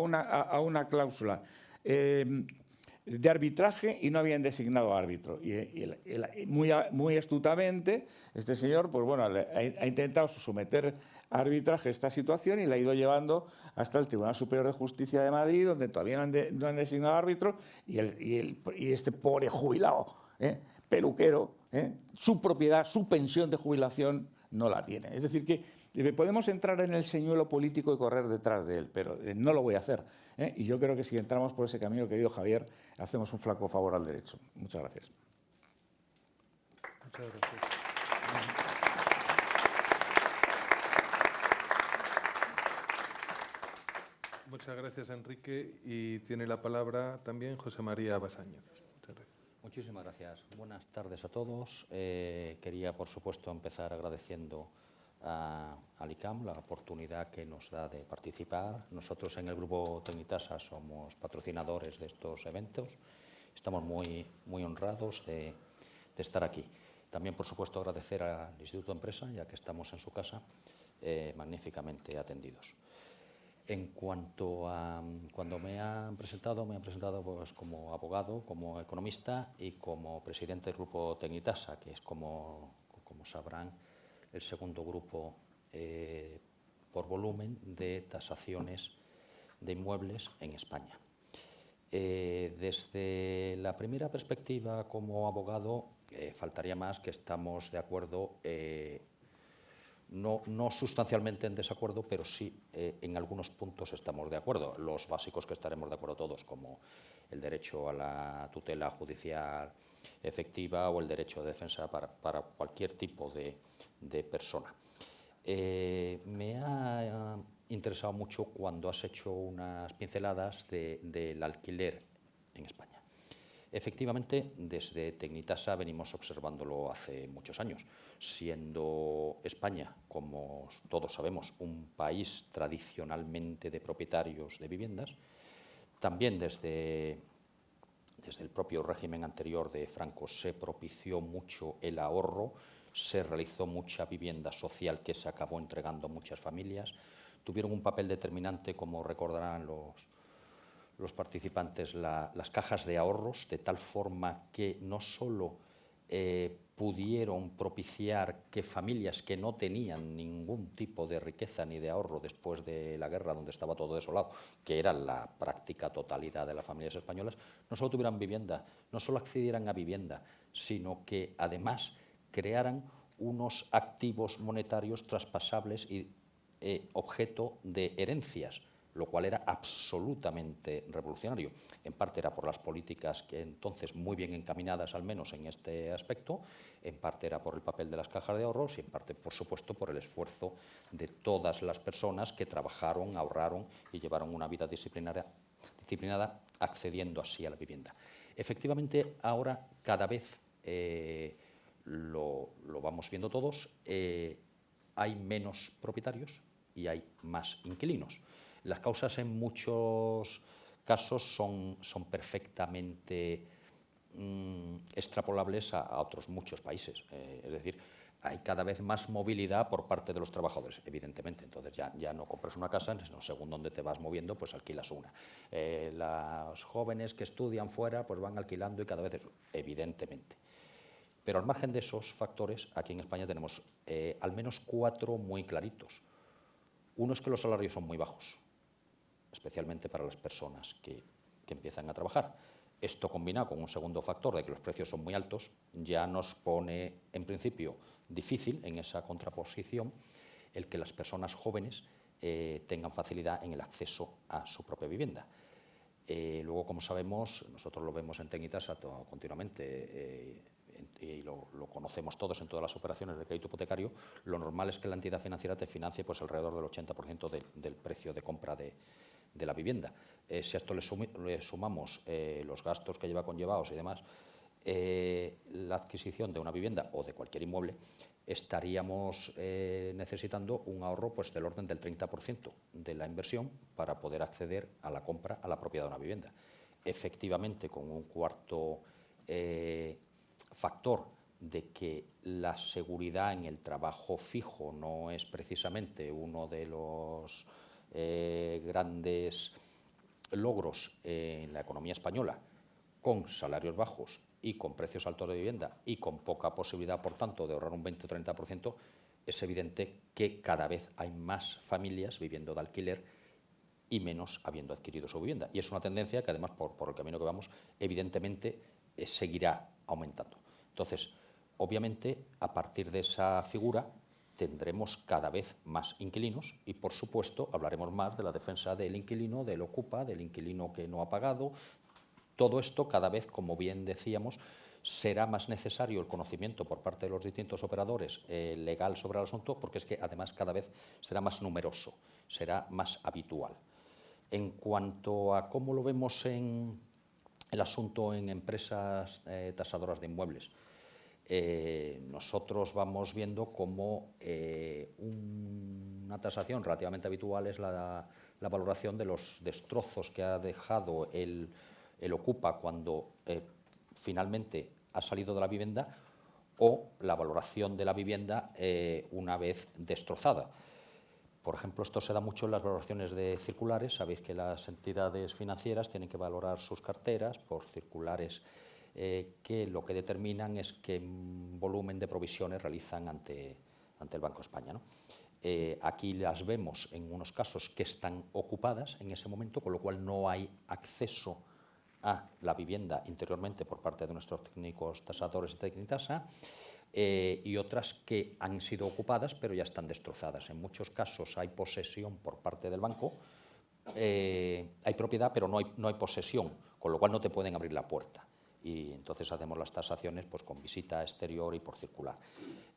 una cláusula de arbitraje y no habían designado árbitro. Y muy astutamente, este señor pues bueno, ha intentado someter a arbitraje esta situación y la ha ido llevando hasta el Tribunal Superior de Justicia de Madrid, donde todavía no han designado árbitro, y este pobre jubilado, peluquero, su propiedad, su pensión de jubilación no la tiene. Es decir, que podemos entrar en el señuelo político y correr detrás de él, pero no lo voy a hacer. Y yo creo que si entramos por ese camino, querido Javier, hacemos un flaco favor al derecho. Muchas gracias. Muchas gracias. Muchas gracias, Enrique. Y tiene la palabra también José María Basáñez. Muchas gracias. Muchísimas gracias. Buenas tardes a todos. Quería, por supuesto, empezar agradeciendo al ICAM la oportunidad que nos da de participar. Nosotros en el Grupo Tecnitasa somos patrocinadores de estos eventos. Estamos muy honrados de estar aquí. También, por supuesto, agradecer al Instituto de Empresa, ya que estamos en su casa, magníficamente atendidos. En cuanto a cuando me han presentado pues, como abogado, como economista y como presidente del Grupo Tecnitasa, que es, como sabrán, el segundo grupo por volumen de tasaciones de inmuebles en España. Desde la primera perspectiva como abogado, faltaría más que estamos de acuerdo, no sustancialmente en desacuerdo, pero sí en algunos puntos estamos de acuerdo. Los básicos que estaremos de acuerdo todos, como el derecho a la tutela judicial efectiva o el derecho de defensa para cualquier tipo de persona. Me ha interesado mucho cuando has hecho unas pinceladas del alquiler en España. Efectivamente, desde Tecnitasa venimos observándolo hace muchos años, siendo España, como todos sabemos, un país tradicionalmente de propietarios de viviendas. También desde el propio régimen anterior de Franco se propició mucho el ahorro, se realizó mucha vivienda social que se acabó entregando a muchas familias. Tuvieron un papel determinante, como recordarán los participantes, las cajas de ahorros, de tal forma que no solo pudieron propiciar que familias que no tenían ningún tipo de riqueza ni de ahorro después de la guerra, donde estaba todo desolado, que era la práctica totalidad de las familias españolas, no solo tuvieran vivienda, no solo accedieran a vivienda, sino que además crearan unos activos monetarios traspasables y objeto de herencias, lo cual era absolutamente revolucionario. En parte era por las políticas que entonces muy bien encaminadas, al menos en este aspecto, en parte era por el papel de las cajas de ahorros y en parte, por supuesto, por el esfuerzo de todas las personas que trabajaron, ahorraron y llevaron una vida disciplinada, accediendo así a la vivienda. Efectivamente, ahora cada vez lo vamos viendo todos, hay menos propietarios y hay más inquilinos. Las causas en muchos casos son perfectamente extrapolables a otros muchos países. Es decir, hay cada vez más movilidad por parte de los trabajadores, evidentemente. Entonces ya no compras una casa, sino según dónde te vas moviendo, pues alquilas una. Los jóvenes que estudian fuera pues van alquilando y cada vez, evidentemente. Pero al margen de esos factores, aquí en España tenemos al menos 4 muy claritos. Uno es que los salarios son muy bajos, especialmente para las personas que empiezan a trabajar. Esto combinado con un segundo factor de que los precios son muy altos, ya nos pone, en principio, difícil en esa contraposición el que las personas jóvenes tengan facilidad en el acceso a su propia vivienda. Luego, como sabemos, nosotros lo vemos en Tecnitasa continuamente y lo conocemos todos en todas las operaciones de crédito hipotecario, lo normal es que la entidad financiera te financie pues, alrededor del 80% del precio de compra de la vivienda. Si a esto le sumamos los gastos que lleva conllevados y demás, la adquisición de una vivienda o de cualquier inmueble, estaríamos necesitando un ahorro pues, del orden del 30% de la inversión para poder acceder a la compra, a la propiedad de una vivienda. Efectivamente, con un cuarto factor de que la seguridad en el trabajo fijo no es precisamente uno de los grandes logros en la economía española, con salarios bajos y con precios altos de vivienda y con poca posibilidad, por tanto, de ahorrar un 20 o 30%, es evidente que cada vez hay más familias viviendo de alquiler y menos habiendo adquirido su vivienda. Y es una tendencia que, además, por el camino que vamos, evidentemente seguirá aumentando. Entonces, obviamente, a partir de esa figura, tendremos cada vez más inquilinos y, por supuesto, hablaremos más de la defensa del inquilino, del ocupa, del inquilino que no ha pagado. Todo esto, cada vez, como bien decíamos, será más necesario el conocimiento por parte de los distintos operadores legal sobre el asunto, porque es que, además, cada vez será más numeroso, será más habitual. En cuanto a cómo lo vemos en el asunto en empresas tasadoras de inmuebles, nosotros vamos viendo cómo una tasación relativamente habitual es la valoración de los destrozos que ha dejado el ocupa cuando finalmente ha salido de la vivienda o la valoración de la vivienda una vez destrozada. Por ejemplo, esto se da mucho en las valoraciones de circulares. Sabéis que las entidades financieras tienen que valorar sus carteras por circulares que lo que determinan es qué volumen de provisiones realizan ante el Banco de España, ¿no? Aquí las vemos en unos casos que están ocupadas en ese momento, con lo cual no hay acceso a la vivienda interiormente por parte de nuestros técnicos tasadores de Tecnitasa, y otras que han sido ocupadas pero ya están destrozadas. En muchos casos hay posesión por parte del banco, hay propiedad pero no hay posesión, con lo cual no te pueden abrir la puerta. Y entonces hacemos las tasaciones pues, con visita exterior y por circular.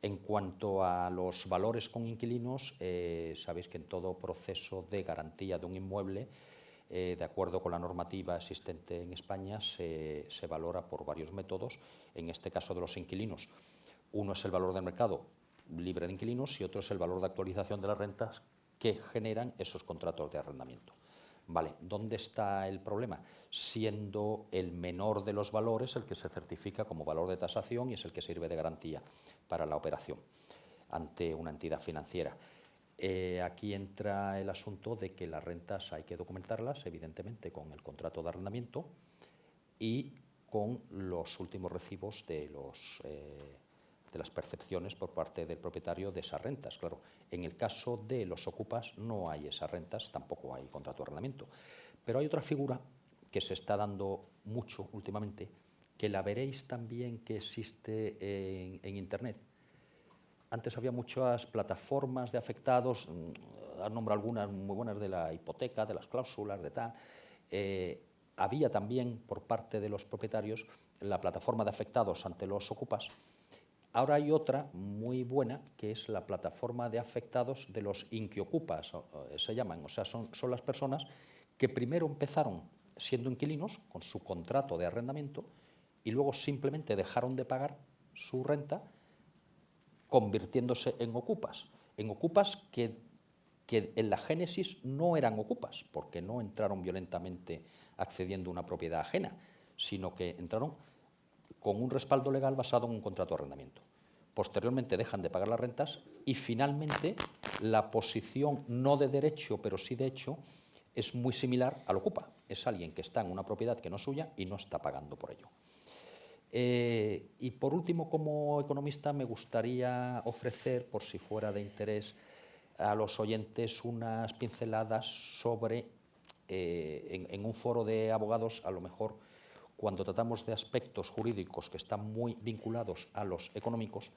En cuanto a los valores con inquilinos, sabéis que en todo proceso de garantía de un inmueble, de acuerdo con la normativa existente en España, se valora por varios métodos. En este caso de los inquilinos, uno es el valor del mercado libre de inquilinos y otro es el valor de actualización de las rentas que generan esos contratos de arrendamiento. Vale, ¿dónde está el problema? Siendo el menor de los valores el que se certifica como valor de tasación y es el que sirve de garantía para la operación ante una entidad financiera. Aquí entra el asunto de que las rentas hay que documentarlas, evidentemente, con el contrato de arrendamiento y con los últimos recibos de las percepciones por parte del propietario de esas rentas. Claro, en el caso de los ocupas no hay esas rentas, tampoco hay contrato de arrendamiento. Pero hay otra figura que se está dando mucho últimamente, que la veréis también que existe en Internet. Antes había muchas plataformas de afectados, nombro algunas muy buenas de la hipoteca, de las cláusulas, de tal. Había también por parte de los propietarios la plataforma de afectados ante los ocupas. Ahora hay otra muy buena, que es la plataforma de afectados de los inquiocupas, se llaman. O sea, son las personas que primero empezaron siendo inquilinos con su contrato de arrendamiento y luego simplemente dejaron de pagar su renta convirtiéndose en ocupas. En ocupas que en la génesis no eran ocupas, porque no entraron violentamente accediendo a una propiedad ajena, sino que entraron con un respaldo legal basado en un contrato de arrendamiento. Posteriormente dejan de pagar las rentas y finalmente la posición no de derecho, pero sí de hecho, es muy similar al ocupa. Es alguien que está en una propiedad que no es suya y no está pagando por ello. Y por último, como economista, me gustaría ofrecer, por si fuera de interés a los oyentes, unas pinceladas sobre, en un foro de abogados, a lo mejor cuando tratamos de aspectos jurídicos que están muy vinculados a los económicos,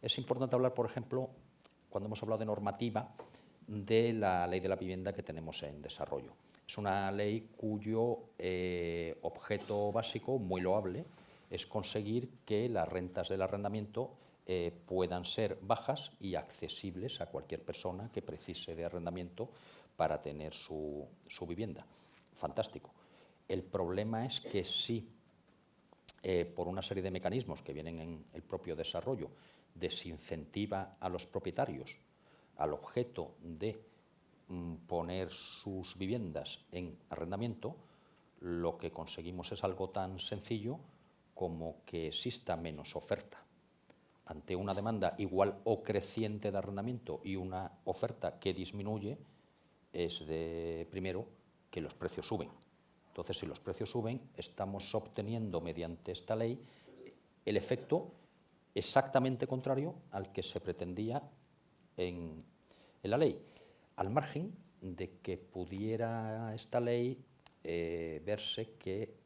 es importante hablar, por ejemplo, cuando hemos hablado de normativa, de la Ley de la Vivienda que tenemos en desarrollo. Es una ley cuyo objeto básico, muy loable, es conseguir que las rentas del arrendamiento puedan ser bajas y accesibles a cualquier persona que precise de arrendamiento para tener su vivienda. Fantástico. El problema es que si, por una serie de mecanismos que vienen en el propio desarrollo, desincentiva a los propietarios al objeto de poner sus viviendas en arrendamiento, lo que conseguimos es algo tan sencillo como que exista menos oferta. Ante una demanda igual o creciente de arrendamiento y una oferta que disminuye, es de primero que los precios suben. Entonces, si los precios suben, estamos obteniendo mediante esta ley el efecto exactamente contrario al que se pretendía en la ley, al margen de que pudiera esta ley verse que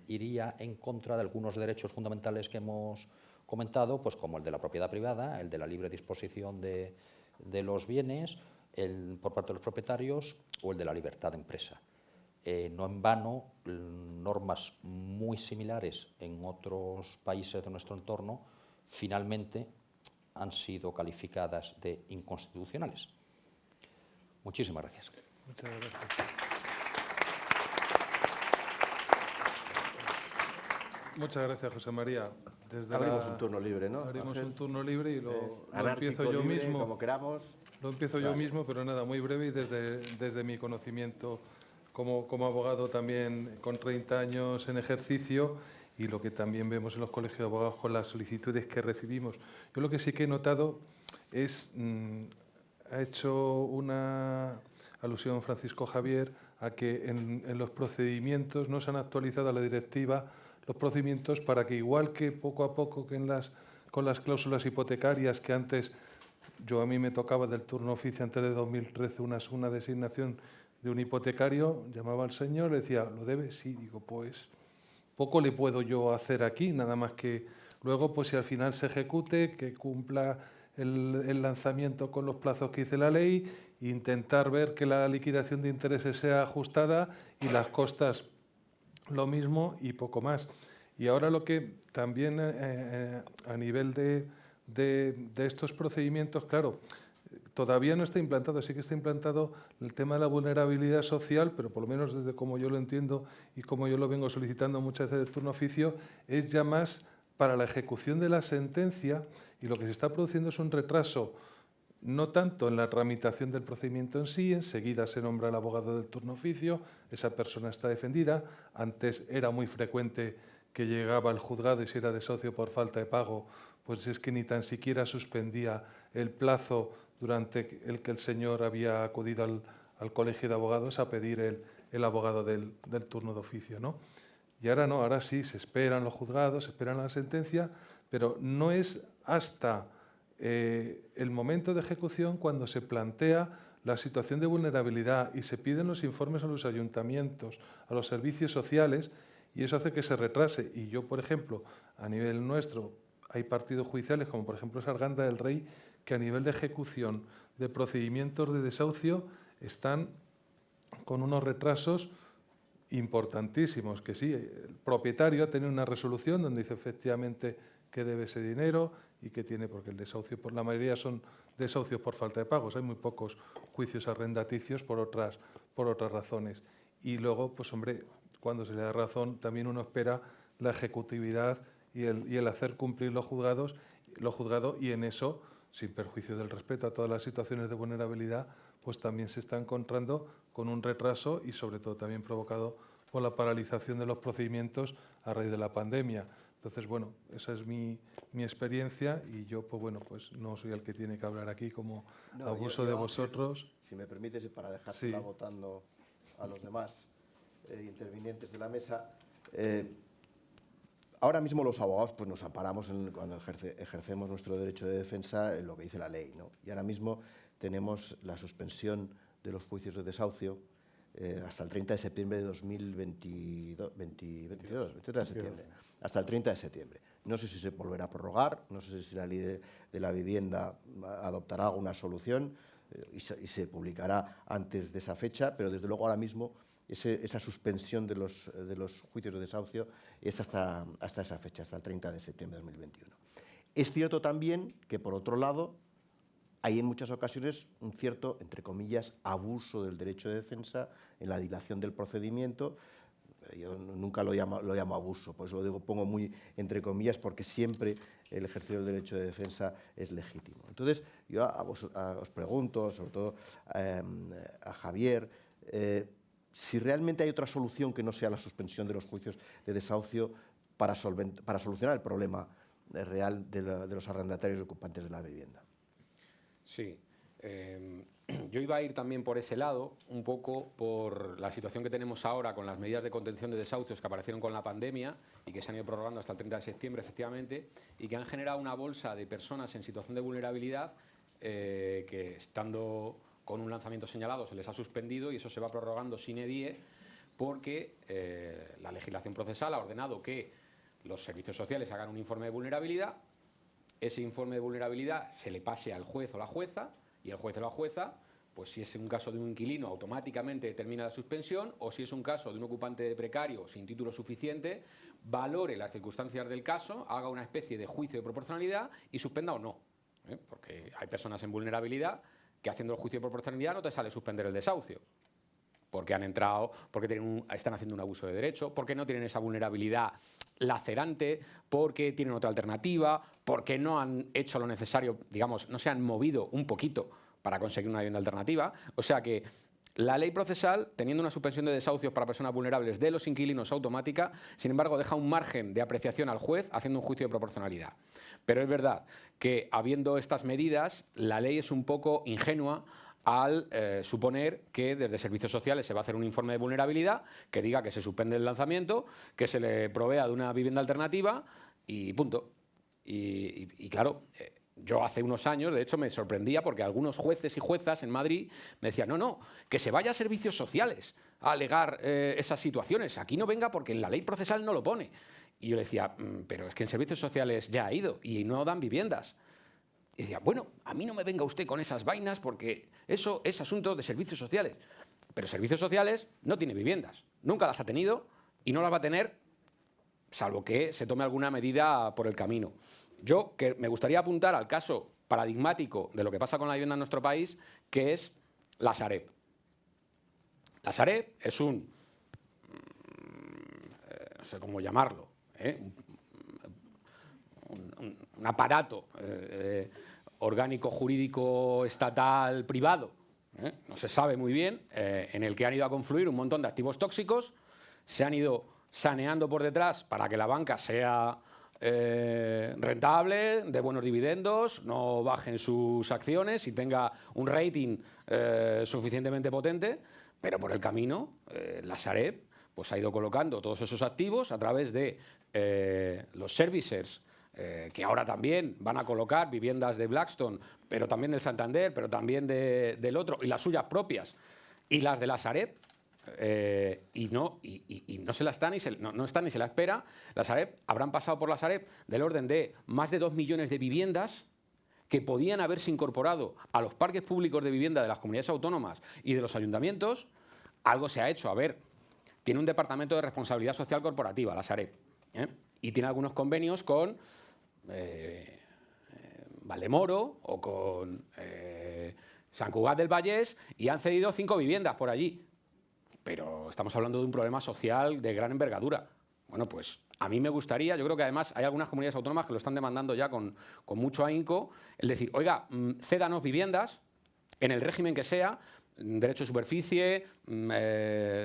iría en contra de algunos derechos fundamentales que hemos comentado, pues como el de la propiedad privada, el de la libre disposición de los bienes por parte de los propietarios o el de la libertad de empresa. No en vano, normas muy similares en otros países de nuestro entorno finalmente han sido calificadas de inconstitucionales. Muchísimas gracias. Muchas gracias. Muchas gracias, José María. Abrimos un turno libre, ¿no? Abrimos Ángel? un turno libre y lo Anárquico, empiezo yo libre, mismo. como queramos. Lo empiezo yo mismo, pero nada, muy breve y desde mi conocimiento como abogado también con 30 años en ejercicio y lo que también vemos en los colegios de abogados con las solicitudes que recibimos. Yo lo que sí que he notado es, ha hecho una alusión Francisco Javier a que en los procedimientos no se han actualizado a la directiva los procedimientos para que igual que poco a poco que con las cláusulas hipotecarias que antes a mí me tocaba del turno oficio antes de 2013 una designación de un hipotecario, llamaba al señor, le decía, ¿lo debe? Sí, digo, pues poco le puedo yo hacer aquí, nada más que luego, pues si al final se ejecute, que cumpla el lanzamiento con los plazos que dice la ley, e intentar ver que la liquidación de intereses sea ajustada y las costas lo mismo y poco más. Y ahora lo que también a nivel de estos procedimientos, claro, todavía no está implantado, sí que está implantado el tema de la vulnerabilidad social, pero por lo menos desde como yo lo entiendo y como yo lo vengo solicitando muchas veces de turno oficio, es ya más para la ejecución de la sentencia y lo que se está produciendo es un retraso no tanto en la tramitación del procedimiento en sí, enseguida se nombra el abogado del turno oficio, esa persona está defendida, antes era muy frecuente que llegaba al juzgado y si era desahucio por falta de pago, pues es que ni tan siquiera suspendía el plazo durante el que el señor había acudido al colegio de abogados a pedir el abogado del turno de oficio, ¿no? Y ahora no, ahora sí, se esperan los juzgados, se esperan la sentencia, pero no es hasta el momento de ejecución cuando se plantea la situación de vulnerabilidad y se piden los informes a los ayuntamientos, a los servicios sociales, y eso hace que se retrase. Y yo, por ejemplo, a nivel nuestro, hay partidos judiciales, como por ejemplo Sarganda del Rey, que a nivel de ejecución de procedimientos de desahucio están con unos retrasos importantísimos, que sí, el propietario ha tenido una resolución donde dice efectivamente que debe ese dinero y que tiene, porque el desahucio, por la mayoría son desahucios por falta de pagos, hay muy pocos juicios arrendaticios por otras razones. Y luego, pues hombre, cuando se le da razón, también uno espera la ejecutividad y el hacer cumplir los juzgados y en eso, sin perjuicio del respeto a todas las situaciones de vulnerabilidad, pues también se está encontrando con un retraso y sobre todo también provocado por la paralización de los procedimientos a raíz de la pandemia. Entonces, bueno, esa es mi experiencia y yo, pues bueno, pues no soy el que tiene que hablar aquí como abuso de vosotros. Si me permites, y para dejársela votando a los demás intervinientes de la mesa, Ahora mismo los abogados pues, nos amparamos cuando ejercemos nuestro derecho de defensa en lo que dice la ley, ¿no? Y ahora mismo tenemos la suspensión de los juicios de desahucio hasta el 30 de septiembre de 2022, 30 de septiembre, hasta el 30 de septiembre. No sé si se volverá a prorrogar, no sé si la ley de la vivienda adoptará alguna solución y se publicará antes de esa fecha, pero desde luego ahora mismo esa suspensión de los juicios de desahucio es hasta esa fecha, hasta el 30 de septiembre de 2021. Es cierto también que, por otro lado, hay en muchas ocasiones un cierto, entre comillas, abuso del derecho de defensa en la dilación del procedimiento. Yo nunca lo llamo abuso, por eso lo digo, pongo muy entre comillas, porque siempre el ejercicio del derecho de defensa es legítimo. Entonces, yo os pregunto, sobre todo a Javier, si realmente hay otra solución que no sea la suspensión de los juicios de desahucio para solucionar el problema real de los arrendatarios y ocupantes de la vivienda. Sí. Yo iba a ir también por ese lado, un poco por la situación que tenemos ahora con las medidas de contención de desahucios que aparecieron con la pandemia y que se han ido prorrogando hasta el 30 de septiembre, efectivamente, y que han generado una bolsa de personas en situación de vulnerabilidad que, estando con un lanzamiento señalado, se les ha suspendido y eso se va prorrogando sine die porque la legislación procesal ha ordenado que los servicios sociales hagan un informe de vulnerabilidad. Ese informe de vulnerabilidad se le pase al juez o la jueza y el juez o la jueza, pues si es un caso de un inquilino, automáticamente determina la suspensión, o si es un caso de un ocupante precario sin título suficiente, valore las circunstancias del caso, haga una especie de juicio de proporcionalidad y suspenda o no. Porque hay personas en vulnerabilidad que haciendo el juicio de proporcionalidad no te sale suspender el desahucio. Porque han entrado, porque están haciendo un abuso de derecho, porque no tienen esa vulnerabilidad lacerante, porque tienen otra alternativa, porque no han hecho lo necesario, digamos, no se han movido un poquito para conseguir una vivienda alternativa. O sea que la ley procesal, teniendo una suspensión de desahucios para personas vulnerables de los inquilinos automática, sin embargo, deja un margen de apreciación al juez haciendo un juicio de proporcionalidad. Pero es verdad que, habiendo estas medidas, la ley es un poco ingenua al suponer que desde servicios sociales se va a hacer un informe de vulnerabilidad que diga que se suspende el lanzamiento, que se le provea de una vivienda alternativa y punto. Y claro, yo hace unos años, de hecho, me sorprendía porque algunos jueces y juezas en Madrid me decían no, que se vaya a servicios sociales a alegar esas situaciones. Aquí no venga porque en la ley procesal no lo pone. Y yo le decía, pero es que en servicios sociales ya ha ido y no dan viviendas. Y decía, bueno, a mí no me venga usted con esas vainas porque eso es asunto de servicios sociales. Pero servicios sociales no tiene viviendas, nunca las ha tenido y no las va a tener, salvo que se tome alguna medida por el camino. Yo que me gustaría apuntar al caso paradigmático de lo que pasa con la vivienda en nuestro país, que es la Sareb. La Sareb es no sé cómo llamarlo, un aparato orgánico, jurídico, estatal, privado, no se sabe muy bien, en el que han ido a confluir un montón de activos tóxicos, se han ido saneando por detrás para que la banca sea rentable, de buenos dividendos, no bajen sus acciones y tenga un rating suficientemente potente, pero por el camino la Sareb pues ha ido colocando todos esos activos a través de los servicers, que ahora también van a colocar viviendas de Blackstone, pero también del Santander, pero también del otro, y las suyas propias, y las de la Sareb, y no se la están no están ni se la espera. La Sareb, habrán pasado por la Sareb del orden de más de 2 millones de viviendas que podían haberse incorporado a los parques públicos de vivienda de las comunidades autónomas y de los ayuntamientos. Algo se ha hecho. A ver, tiene un departamento de responsabilidad social corporativa, la Sareb, y tiene algunos convenios con Valdemoro o con Sant Cugat del Vallès y han cedido 5 viviendas por allí. Pero estamos hablando de un problema social de gran envergadura. Bueno, pues a mí me gustaría, yo creo que además hay algunas comunidades autónomas que lo están demandando ya con mucho ahínco, el decir, oiga, cédanos viviendas en el régimen que sea, derecho de superficie,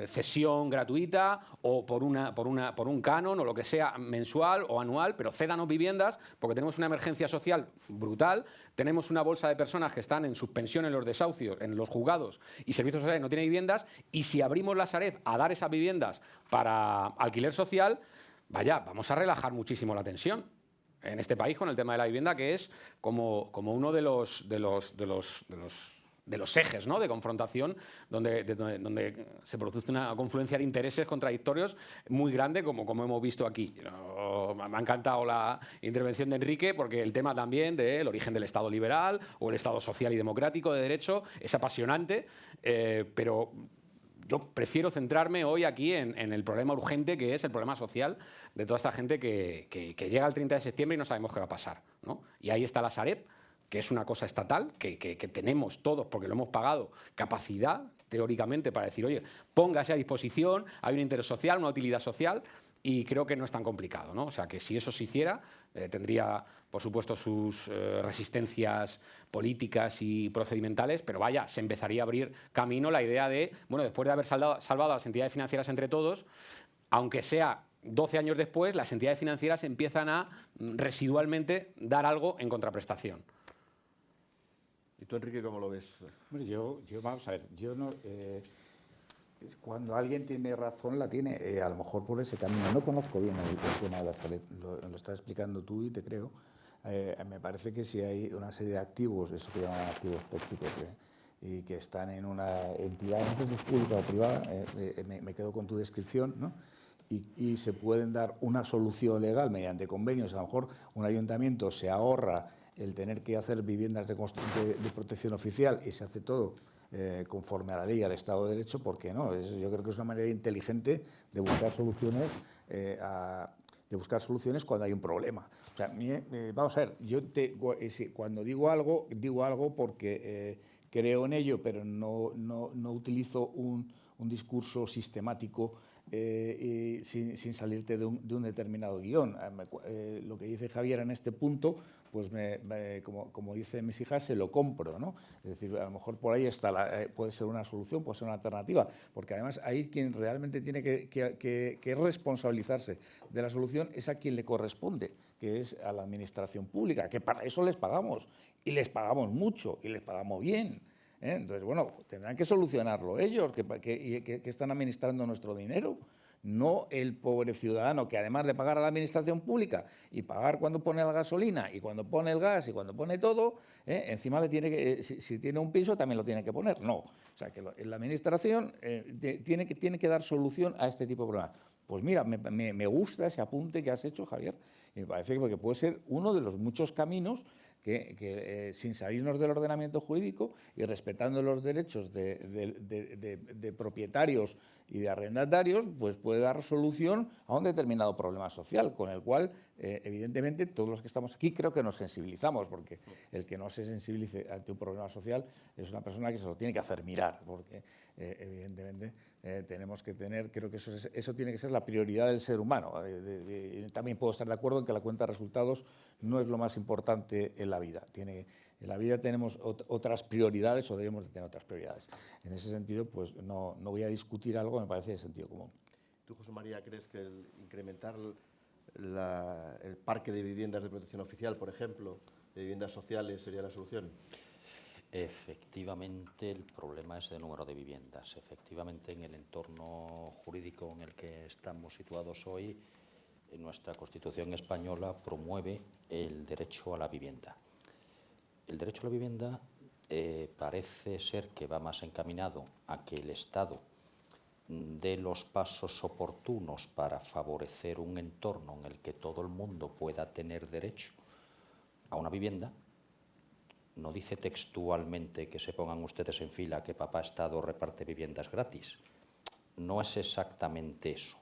cesión gratuita o por un canon o lo que sea mensual o anual, pero cédanos viviendas porque tenemos una emergencia social brutal, tenemos una bolsa de personas que están en suspensión en los desahucios, en los juzgados y servicios sociales no tienen viviendas, y si abrimos la Sareb a dar esas viviendas para alquiler social, vaya, vamos a relajar muchísimo la tensión en este país con el tema de la vivienda, que es como uno de los ejes, ¿no?, de confrontación, donde se produce una confluencia de intereses contradictorios muy grande, como hemos visto aquí. Me ha encantado la intervención de Enrique, porque el tema también del origen del Estado liberal o el Estado social y democrático de derecho es apasionante, pero yo prefiero centrarme hoy aquí en el problema urgente, que es el problema social de toda esta gente que llega el 30 de septiembre y no sabemos qué va a pasar, ¿no? Y ahí está la Sareb, que es una cosa estatal, que tenemos todos, porque lo hemos pagado, capacidad, teóricamente, para decir, oye, póngase a disposición, hay un interés social, una utilidad social, y creo que no es tan complicado, ¿no? O sea, que si eso se hiciera, tendría, por supuesto, sus resistencias políticas y procedimentales, pero vaya, se empezaría a abrir camino la idea de, bueno, después de haber salvado a las entidades financieras entre todos, aunque sea 12 años después, las entidades financieras empiezan a residualmente dar algo en contraprestación. ¿Y tú, Enrique, cómo lo ves? Hombre, vamos a ver, yo no... cuando alguien tiene razón, la tiene, a lo mejor por ese camino. No conozco bien el tema de la Sareb, lo estás explicando tú y te creo. Me parece que si hay una serie de activos, eso que llaman activos tóxicos, y que están en una entidad, no sé si es pública o privada, me quedo con tu descripción, ¿no? Y se pueden dar una solución legal mediante convenios. A lo mejor un ayuntamiento se ahorra el tener que hacer viviendas de protección oficial y se hace todo conforme a la ley y al Estado de Derecho, ¿por qué no? Yo creo que es una manera inteligente de buscar soluciones cuando hay un problema. O sea, vamos a ver, cuando digo algo porque creo en ello, pero no utilizo un discurso sistemático sin salirte de un determinado guión. Lo que dice Javier en este punto, pues como dicen mis hijas, se lo compro, ¿no? Es decir, a lo mejor por ahí puede ser una solución, puede ser una alternativa, porque además ahí quien realmente tiene que responsabilizarse de la solución es a quien le corresponde, que es a la administración pública, que para eso les pagamos, y les pagamos mucho, y les pagamos bien. Entonces, bueno, tendrán que solucionarlo ellos, que están administrando nuestro dinero, no el pobre ciudadano que además de pagar a la administración pública y pagar cuando pone la gasolina y cuando pone el gas y cuando pone todo, encima si tiene un piso también lo tiene que poner. No, o sea, que la administración tiene que dar solución a este tipo de problemas. Pues mira, me gusta ese apunte que has hecho, Javier, y me parece que puede ser uno de los muchos caminos que sin salirnos del ordenamiento jurídico y respetando los derechos de propietarios y de arrendatarios, pues puede dar solución a un determinado problema social, con el cual, evidentemente, todos los que estamos aquí creo que nos sensibilizamos, porque el que no se sensibilice ante un problema social es una persona que se lo tiene que hacer mirar, porque, evidentemente, tenemos que tener, creo que eso tiene que ser la prioridad del ser humano. También puedo estar de acuerdo en que la cuenta de resultados no es lo más importante en la vida. En la vida tenemos otras prioridades o debemos de tener otras prioridades. En ese sentido, pues no voy a discutir algo que me parece de sentido común. ¿Tú, José María, crees que el incrementar el parque de viviendas de protección oficial, por ejemplo, de viviendas sociales, sería la solución? Efectivamente, el problema es el número de viviendas. Efectivamente, en el entorno jurídico en el que estamos situados hoy, nuestra Constitución española promueve el derecho a la vivienda. El derecho a la vivienda parece ser que va más encaminado a que el Estado dé los pasos oportunos para favorecer un entorno en el que todo el mundo pueda tener derecho a una vivienda. No dice textualmente que se pongan ustedes en fila que papá Estado reparte viviendas gratis. No es exactamente eso.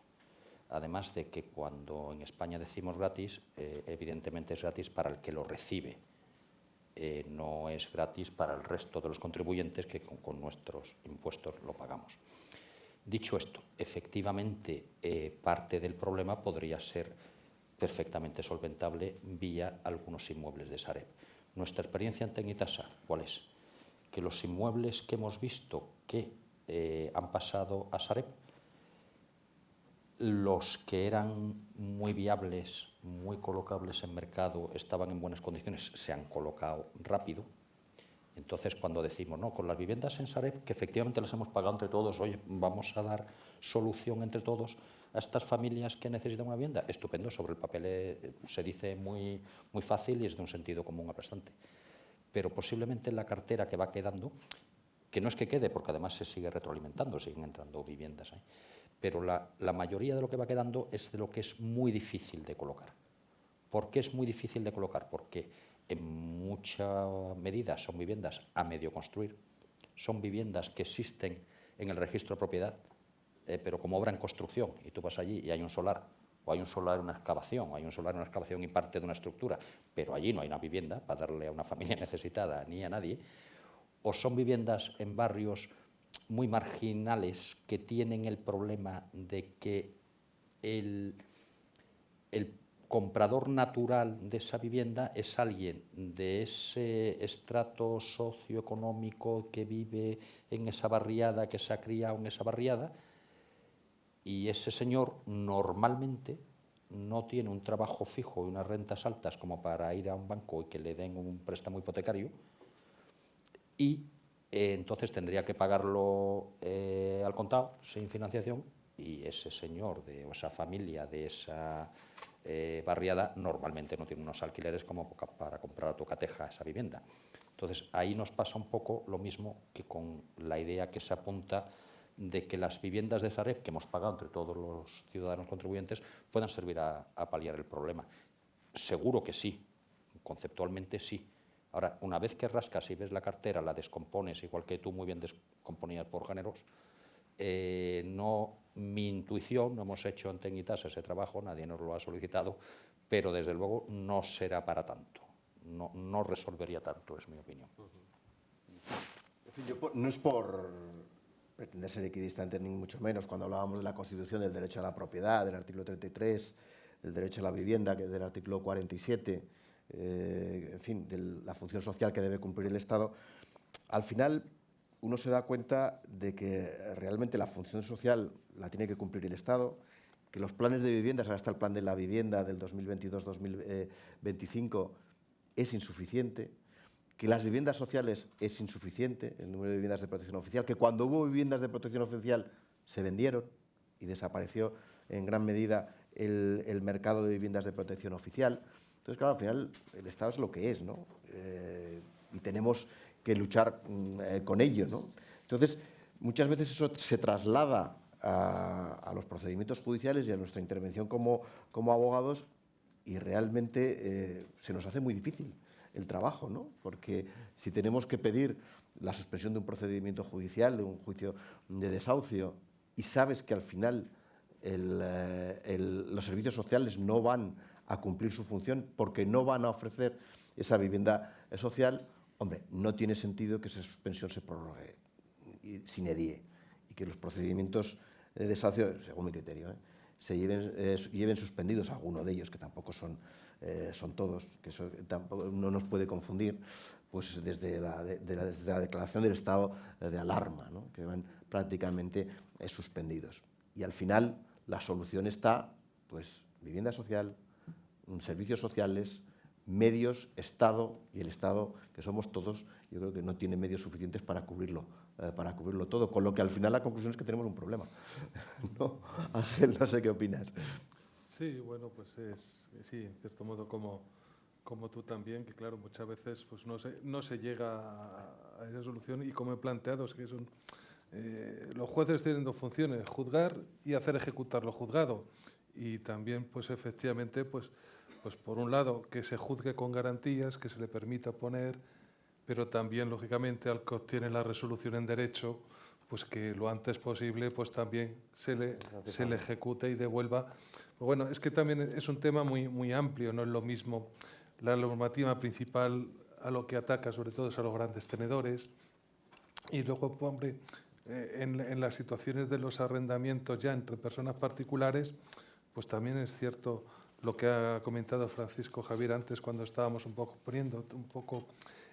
Además de que cuando en España decimos gratis, evidentemente es gratis para el que lo recibe. No es gratis para el resto de los contribuyentes que con nuestros impuestos lo pagamos. Dicho esto, efectivamente, parte del problema podría ser perfectamente solventable vía algunos inmuebles de Sareb. Nuestra experiencia en Tecnitasa, ¿cuál es? Que los inmuebles que hemos visto que han pasado a Sareb, los que eran muy viables, muy colocables en mercado, estaban en buenas condiciones, se han colocado rápido. Entonces, cuando decimos, no, con las viviendas en Sareb, que efectivamente las hemos pagado entre todos, oye, vamos a dar solución entre todos, a estas familias que necesitan una vivienda, estupendo, sobre el papel se dice muy fácil y es de un sentido común aplastante. Pero posiblemente en la cartera que va quedando, que no es que quede, porque además se sigue retroalimentando, siguen entrando viviendas ahí, pero la mayoría de lo que va quedando es de lo que es muy difícil de colocar. ¿Por qué es muy difícil de colocar? Porque en mucha medida son viviendas a medio construir, son viviendas que existen en el registro de propiedad, pero como obra en construcción, y tú vas allí y hay un solar, o hay un solar en una excavación, o hay un solar en una excavación y parte de una estructura, pero allí no hay una vivienda para darle a una familia necesitada ni a nadie, o son viviendas en barrios muy marginales que tienen el problema de que el comprador natural de esa vivienda es alguien de ese estrato socioeconómico que vive en esa barriada, que se ha criado en esa barriada, y ese señor normalmente no tiene un trabajo fijo y unas rentas altas como para ir a un banco y que le den un préstamo hipotecario, y entonces tendría que pagarlo al contado, sin financiación, y ese señor o esa familia de esa barriada normalmente no tiene unos alquileres como para comprar a tocateja esa vivienda. Entonces ahí nos pasa un poco lo mismo que con la idea que se apunta de que las viviendas de Sareb que hemos pagado entre todos los ciudadanos contribuyentes puedan servir a paliar el problema. Seguro que sí, conceptualmente sí. Ahora, una vez que rascas y ves la cartera, la descompones, igual que tú muy bien descomponías por géneros, mi intuición, no hemos hecho en Tecnitas ese trabajo, nadie nos lo ha solicitado, pero desde luego no será para tanto, no resolvería tanto, es mi opinión. En fin, no es por pretender ser equidistante ni mucho menos, cuando hablábamos de la Constitución, del derecho a la propiedad, del artículo 33, del derecho a la vivienda, que del artículo 47, en fin, de la función social que debe cumplir el Estado, al final uno se da cuenta de que realmente la función social la tiene que cumplir el Estado, que los planes de viviendas, ahora está el plan de la vivienda del 2022-2025, es insuficiente, que las viviendas sociales es insuficiente, el número de viviendas de protección oficial, que cuando hubo viviendas de protección oficial se vendieron y desapareció en gran medida el mercado de viviendas de protección oficial. Entonces, claro, al final el Estado es lo que es, ¿no? Y tenemos que luchar con ello, ¿no? Entonces, muchas veces eso se traslada a los procedimientos judiciales y a nuestra intervención como abogados y realmente se nos hace muy difícil el trabajo, ¿no? Porque si tenemos que pedir la suspensión de un procedimiento judicial, de un juicio de desahucio, y sabes que al final los servicios sociales no van a cumplir su función porque no van a ofrecer esa vivienda social, hombre, no tiene sentido que esa suspensión se prorrogue sine die y que los procedimientos de desahucio, según mi criterio, se lleven suspendidos, algunos de ellos, que tampoco son todos, que eso tampoco no nos puede confundir, pues desde la declaración del estado de alarma, ¿no? Que van prácticamente suspendidos. Y al final la solución está, pues, vivienda social, servicios sociales, medios, Estado, y el Estado, que somos todos, yo creo que no tiene medios suficientes para cubrirlo todo, con lo que al final la conclusión es que tenemos un problema. ¿No? Ángel, no sé qué opinas. Sí, bueno, pues sí, en cierto modo como tú también, que claro, muchas veces pues no se llega a esa solución, y como he planteado, es que son los jueces tienen dos funciones: juzgar y hacer ejecutar lo juzgado. Y también, pues efectivamente, pues por un lado, que se juzgue con garantías, que se le permita poner, pero también, lógicamente, al que obtiene la resolución en derecho, pues que lo antes posible pues también se le ejecute y devuelva. Pues bueno, es que también es un tema muy amplio, no es lo mismo la normativa principal a lo que ataca, sobre todo, es a los grandes tenedores. Y luego, pues, hombre, en las situaciones de los arrendamientos ya entre personas particulares, pues también es cierto lo que ha comentado Francisco Javier antes, cuando estábamos poniendo un poco,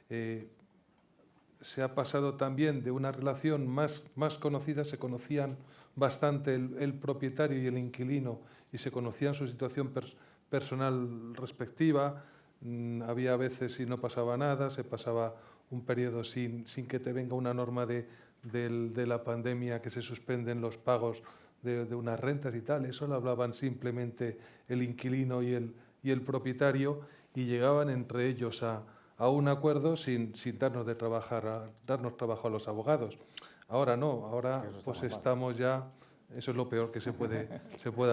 se ha pasado también de una relación más conocida, se conocían bastante el propietario y el inquilino, y se conocían su situación personal respectiva. Había veces y no pasaba nada, se pasaba un periodo sin que te venga una norma de la pandemia que se suspenden los pagos de unas rentas y tal, eso lo hablaban simplemente el inquilino y el propietario y llegaban entre ellos a un acuerdo sin darnos darnos trabajo a los abogados. Ahora no, ahora pues estamos ya, eso es lo peor que se puede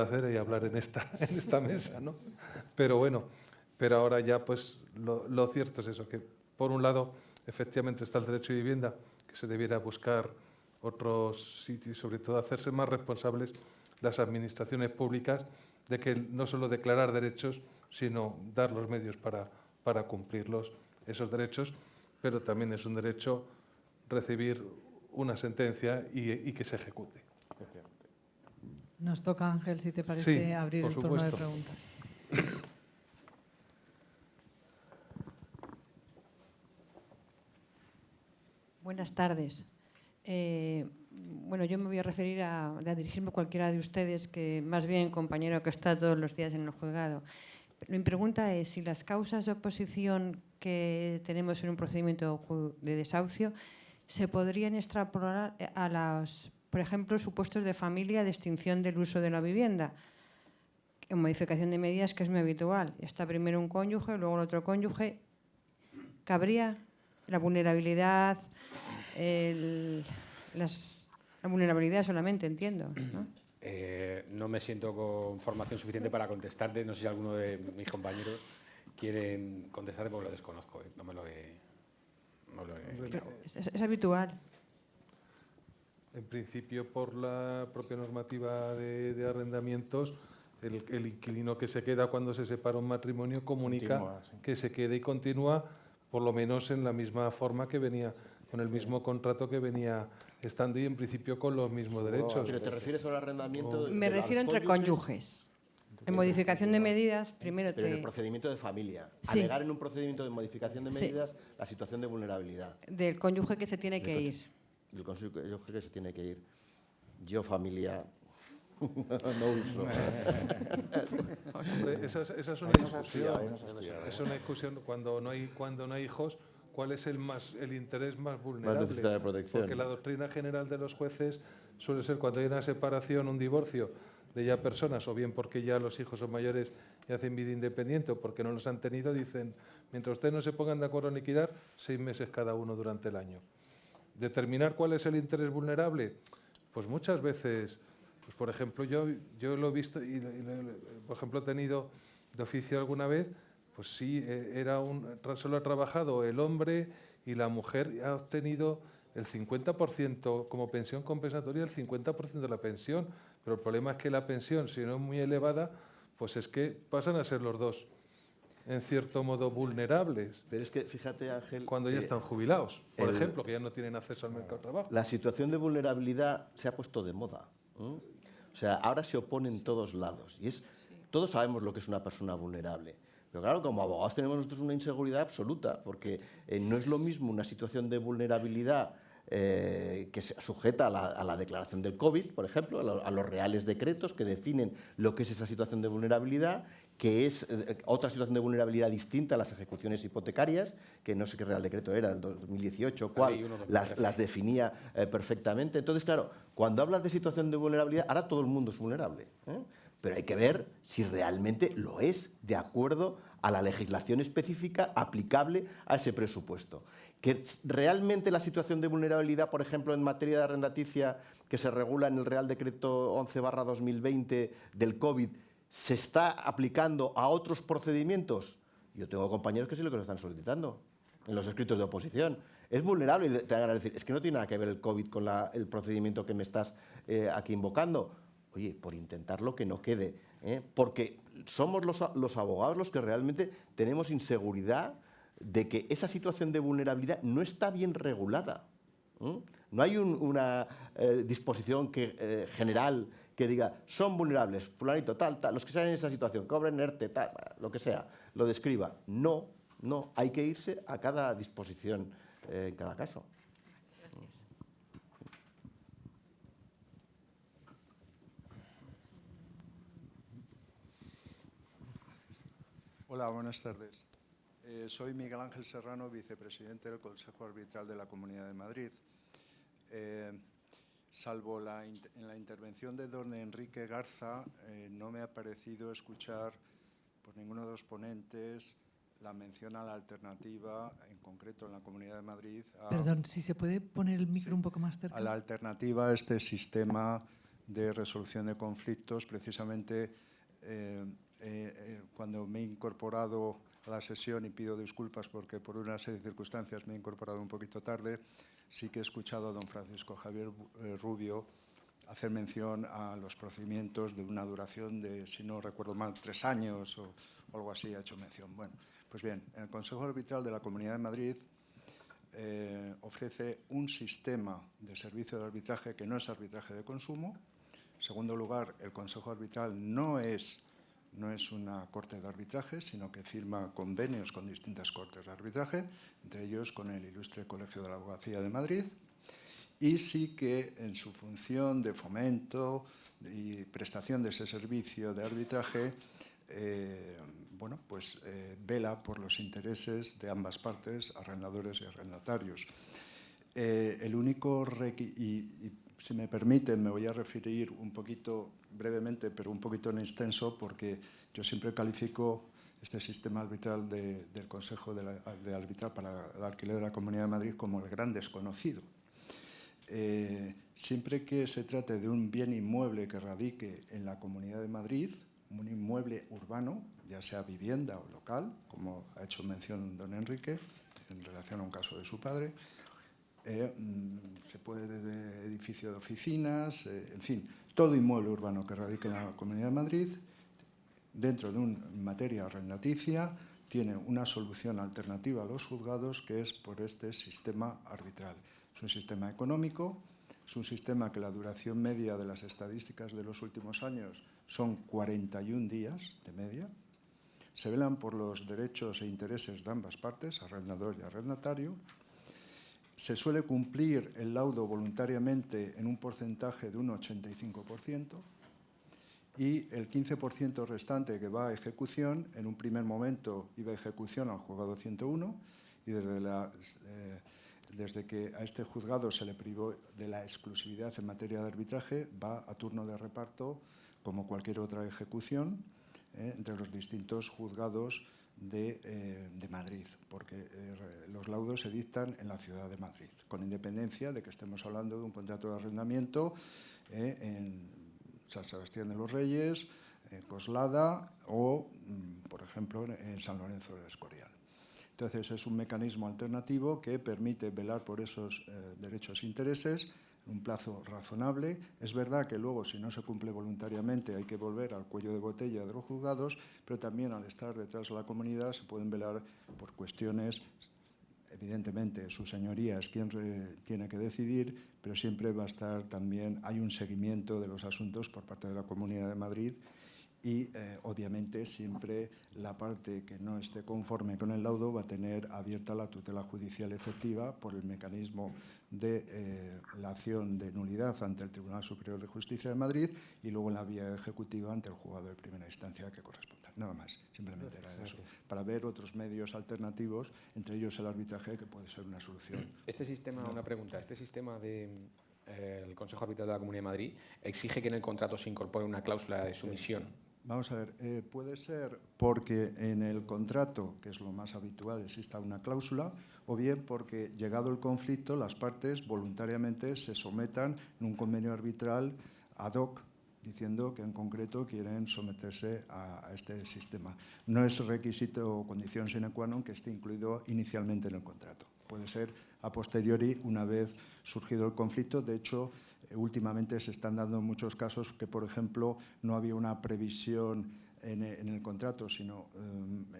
hacer y hablar en esta mesa, ¿no? Pero bueno, pero ahora ya pues lo cierto es eso, que por un lado efectivamente está el derecho de vivienda, que se debiera buscar otros sitios y sobre todo hacerse más responsables las administraciones públicas de que no solo declarar derechos, sino dar los medios para cumplirlos, esos derechos, pero también es un derecho recibir una sentencia y que se ejecute. Nos toca, Ángel, si te parece, Sí, abrir por el turno de supuesto. preguntas. Buenas tardes. Bueno, yo me voy a referir a dirigirme a cualquiera de ustedes, que más bien compañero que está todos los días en el juzgado. Mi pregunta es si las causas de oposición que tenemos en un procedimiento de desahucio se podrían extrapolar a los, por ejemplo, supuestos de familia de extinción del uso de la vivienda, en modificación de medidas, que es muy habitual. Está primero un cónyuge, luego el otro cónyuge. ¿Cabría la vulnerabilidad? La vulnerabilidad solamente, entiendo, ¿no? No me siento con formación suficiente para contestarte. No sé si alguno de mis compañeros quieren contestarte porque lo desconozco. No me lo he... Pero es habitual. En principio, por la propia normativa de arrendamientos, el inquilino que se queda cuando se separa un matrimonio comunica Continúa, sí. que se quede y continúa por lo menos en la misma forma que venía, con el mismo contrato que venía estando y en principio con los mismos derechos. ¿Pero te refieres al arrendamiento? Me refiero entre cónyuges. En modificación de medidas, primero Pero en el te... procedimiento de familia. Sí. Alegar en un procedimiento de modificación de Sí. medidas la situación de vulnerabilidad. del cónyuge que se tiene que ir. El cónyuge que se tiene que ir. Yo, familia, no uso. Hombre, esa es una discusión. Es una discusión cuando no hay hijos. ¿Cuál es el interés más vulnerable? necesidad de protección. Porque la doctrina general de los jueces suele ser cuando hay una separación, un divorcio de ya personas, o bien porque ya los hijos son mayores y hacen vida independiente, o porque no los han tenido, dicen, mientras ustedes no se pongan de acuerdo en liquidar, 6 meses cada uno durante el año. ¿Determinar cuál es el interés vulnerable? Pues muchas veces, pues por ejemplo, yo lo he visto, por ejemplo, he tenido de oficio alguna vez, pues sí, solo ha trabajado el hombre y la mujer ha obtenido el 50% como pensión compensatoria, el 50% de la pensión. Pero el problema es que la pensión, si no es muy elevada, pues es que pasan a ser los dos, en cierto modo, vulnerables. Pero es que, fíjate, Ángel... Cuando ya están jubilados, por ejemplo, que ya no tienen acceso al mercado de trabajo. La situación de vulnerabilidad se ha puesto de moda. O sea, ahora se opone en todos lados. Y todos sabemos lo que es una persona vulnerable. Pero claro, como abogados tenemos nosotros una inseguridad absoluta, porque no es lo mismo una situación de vulnerabilidad que se sujeta a la declaración del COVID, por ejemplo, a los reales decretos que definen lo que es esa situación de vulnerabilidad, que es otra situación de vulnerabilidad distinta a las ejecuciones hipotecarias, que no sé qué real decreto era, el 2018, cuál las definía perfectamente. Entonces, claro, cuando hablas de situación de vulnerabilidad, ahora todo el mundo es vulnerable, ¿eh? Pero hay que ver si realmente lo es de acuerdo a la legislación específica aplicable a ese presupuesto. Que realmente la situación de vulnerabilidad, por ejemplo, en materia de arrendaticia que se regula en el Real Decreto 11/2020 del COVID, ¿se está aplicando a otros procedimientos? Yo tengo compañeros que sí lo están solicitando en los escritos de oposición. Es vulnerable y te van a decir, es que no tiene nada que ver el COVID con el procedimiento que me estás aquí invocando. Oye, por intentarlo que no quede, porque somos los abogados los que realmente tenemos inseguridad de que esa situación de vulnerabilidad no está bien regulada. No hay una disposición general que diga, son vulnerables, fulanito, tal, los que están en esa situación, cobren ERTE, tal, lo que sea, lo describa. No, hay que irse a cada disposición en cada caso. Hola, buenas tardes. Soy Miguel Ángel Serrano, vicepresidente del Consejo Arbitral de la Comunidad de Madrid. salvo en la intervención de don Enrique Garza, no me ha parecido escuchar por ninguno de los ponentes la mención a la alternativa, en concreto en la Comunidad de Madrid. Perdón, si se puede poner el micro un poco más cerca. A la alternativa a este sistema de resolución de conflictos, precisamente cuando me he incorporado a la sesión, y pido disculpas porque por una serie de circunstancias me he incorporado un poquito tarde, sí que he escuchado a don Francisco Javier Rubio hacer mención a los procedimientos de una duración de, si no recuerdo mal, 3 años o algo así, ha hecho mención. Bueno, pues bien, el Consejo Arbitral de la Comunidad de Madrid ofrece un sistema de servicio de arbitraje que no es arbitraje de consumo. En segundo lugar, el Consejo Arbitral no es una corte de arbitraje, sino que firma convenios con distintas cortes de arbitraje, entre ellos con el Ilustre Colegio de la Abogacía de Madrid, y sí que en su función de fomento y prestación de ese servicio de arbitraje, vela por los intereses de ambas partes, arrendadores y arrendatarios. El único y si me permiten, me voy a referir un poquito brevemente, pero un poquito en extenso, porque yo siempre califico este sistema arbitral del Consejo de Arbitral para el Alquiler de la Comunidad de Madrid como el gran desconocido. Siempre que se trate de un bien inmueble que radique en la Comunidad de Madrid, un inmueble urbano, ya sea vivienda o local, como ha hecho mención don Enrique, en relación a un caso de su padre, se puede desde edificio de oficinas, en fin, todo inmueble urbano que radique en la Comunidad de Madrid, dentro de una materia arrendaticia, tiene una solución alternativa a los juzgados, que es por este sistema arbitral. Es un sistema económico, es un sistema que la duración media de las estadísticas de los últimos años son 41 días de media. Se velan por los derechos e intereses de ambas partes, arrendador y arrendatario. Se suele cumplir el laudo voluntariamente en un porcentaje de un 85% y el 15% restante que va a ejecución, en un primer momento iba a ejecución al juzgado 101 y desde que a este juzgado se le privó de la exclusividad en materia de arbitraje, va a turno de reparto como cualquier otra ejecución entre los distintos juzgados de Madrid, porque los laudos se dictan en la ciudad de Madrid, con independencia de que estemos hablando de un contrato de arrendamiento en San Sebastián de los Reyes, Coslada o, por ejemplo, en San Lorenzo del Escorial. Entonces, es un mecanismo alternativo que permite velar por esos derechos e intereses en un plazo razonable. Es verdad que luego, si no se cumple voluntariamente, hay que volver al cuello de botella de los juzgados, pero también al estar detrás de la comunidad se pueden velar por cuestiones. Evidentemente, su señoría es quien tiene que decidir, pero siempre va a estar también, hay un seguimiento de los asuntos por parte de la Comunidad de Madrid y, obviamente, siempre la parte que no esté conforme con el laudo va a tener abierta la tutela judicial efectiva por el mecanismo de la acción de nulidad ante el Tribunal Superior de Justicia de Madrid y luego en la vía ejecutiva ante el juzgado de primera instancia que corresponda. Nada más, simplemente era eso, para ver otros medios alternativos, entre ellos el arbitraje, que puede ser una solución. Este sistema, una pregunta, este sistema del Consejo Arbitral de la Comunidad de Madrid exige que en el contrato se incorpore una cláusula de sumisión. Vamos a ver, puede ser porque en el contrato, que es lo más habitual, exista una cláusula, o bien porque, llegado el conflicto, las partes voluntariamente se sometan en un convenio arbitral ad hoc, diciendo que en concreto quieren someterse a este sistema. No es requisito o condición sine qua non que esté incluido inicialmente en el contrato. Puede ser a posteriori, una vez surgido el conflicto. De hecho, últimamente se están dando muchos casos que, por ejemplo, no había una previsión en el contrato, sino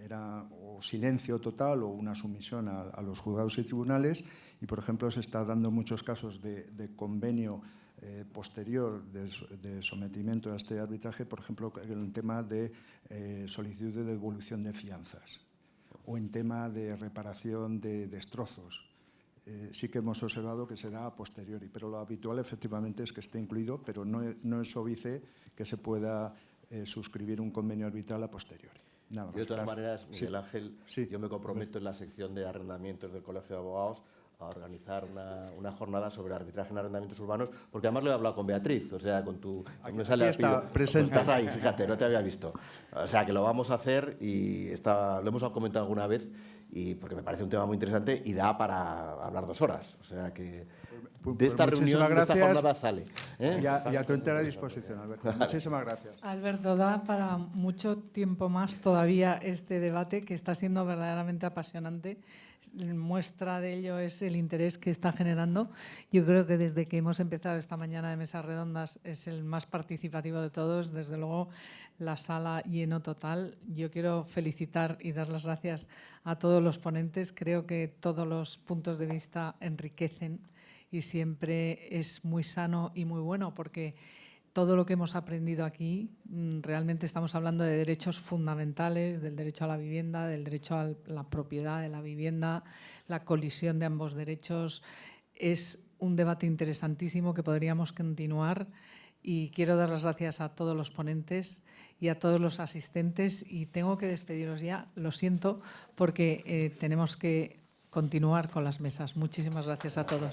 era o silencio total o una sumisión a los juzgados y tribunales. Y, por ejemplo, se está dando muchos casos de convenio posterior de sometimiento a este arbitraje, por ejemplo, en el tema de solicitud de devolución de fianzas o en tema de reparación de destrozos. Sí que hemos observado que será a posteriori, pero lo habitual efectivamente es que esté incluido, pero no es óbice que se pueda suscribir un convenio arbitral a posteriori. Nada más. De todas maneras, Miguel Ángel, Sí. yo me comprometo en la sección de arrendamientos del Colegio de Abogados organizar una jornada sobre arbitraje en arrendamientos urbanos, porque además lo he hablado con Beatriz, o sea, con tu... Aquí me sale está, apellido. presente. Pues estás ahí, fíjate, no te había visto. O sea, que lo vamos a hacer y lo hemos comentado alguna vez, y porque me parece un tema muy interesante y da para hablar 2 horas. O sea, que de esta reunión, de esta jornada sale. ¿eh? Y a tu entera disposición, Alberto. Muchísimas gracias. Alberto, da para mucho tiempo más todavía este debate, que está siendo verdaderamente apasionante. Muestra de ello es el interés que está generando. Yo creo que desde que hemos empezado esta mañana de mesas redondas es el más participativo de todos. Desde luego, la sala lleno total. Yo quiero felicitar y dar las gracias a todos los ponentes. Creo que todos los puntos de vista enriquecen y siempre es muy sano y muy bueno, porque todo lo que hemos aprendido aquí, realmente estamos hablando de derechos fundamentales, del derecho a la vivienda, del derecho a la propiedad de la vivienda, la colisión de ambos derechos. Es un debate interesantísimo que podríamos continuar, y quiero dar las gracias a todos los ponentes y a todos los asistentes, y tengo que despediros ya, lo siento, porque tenemos que continuar con las mesas. Muchísimas gracias a todos.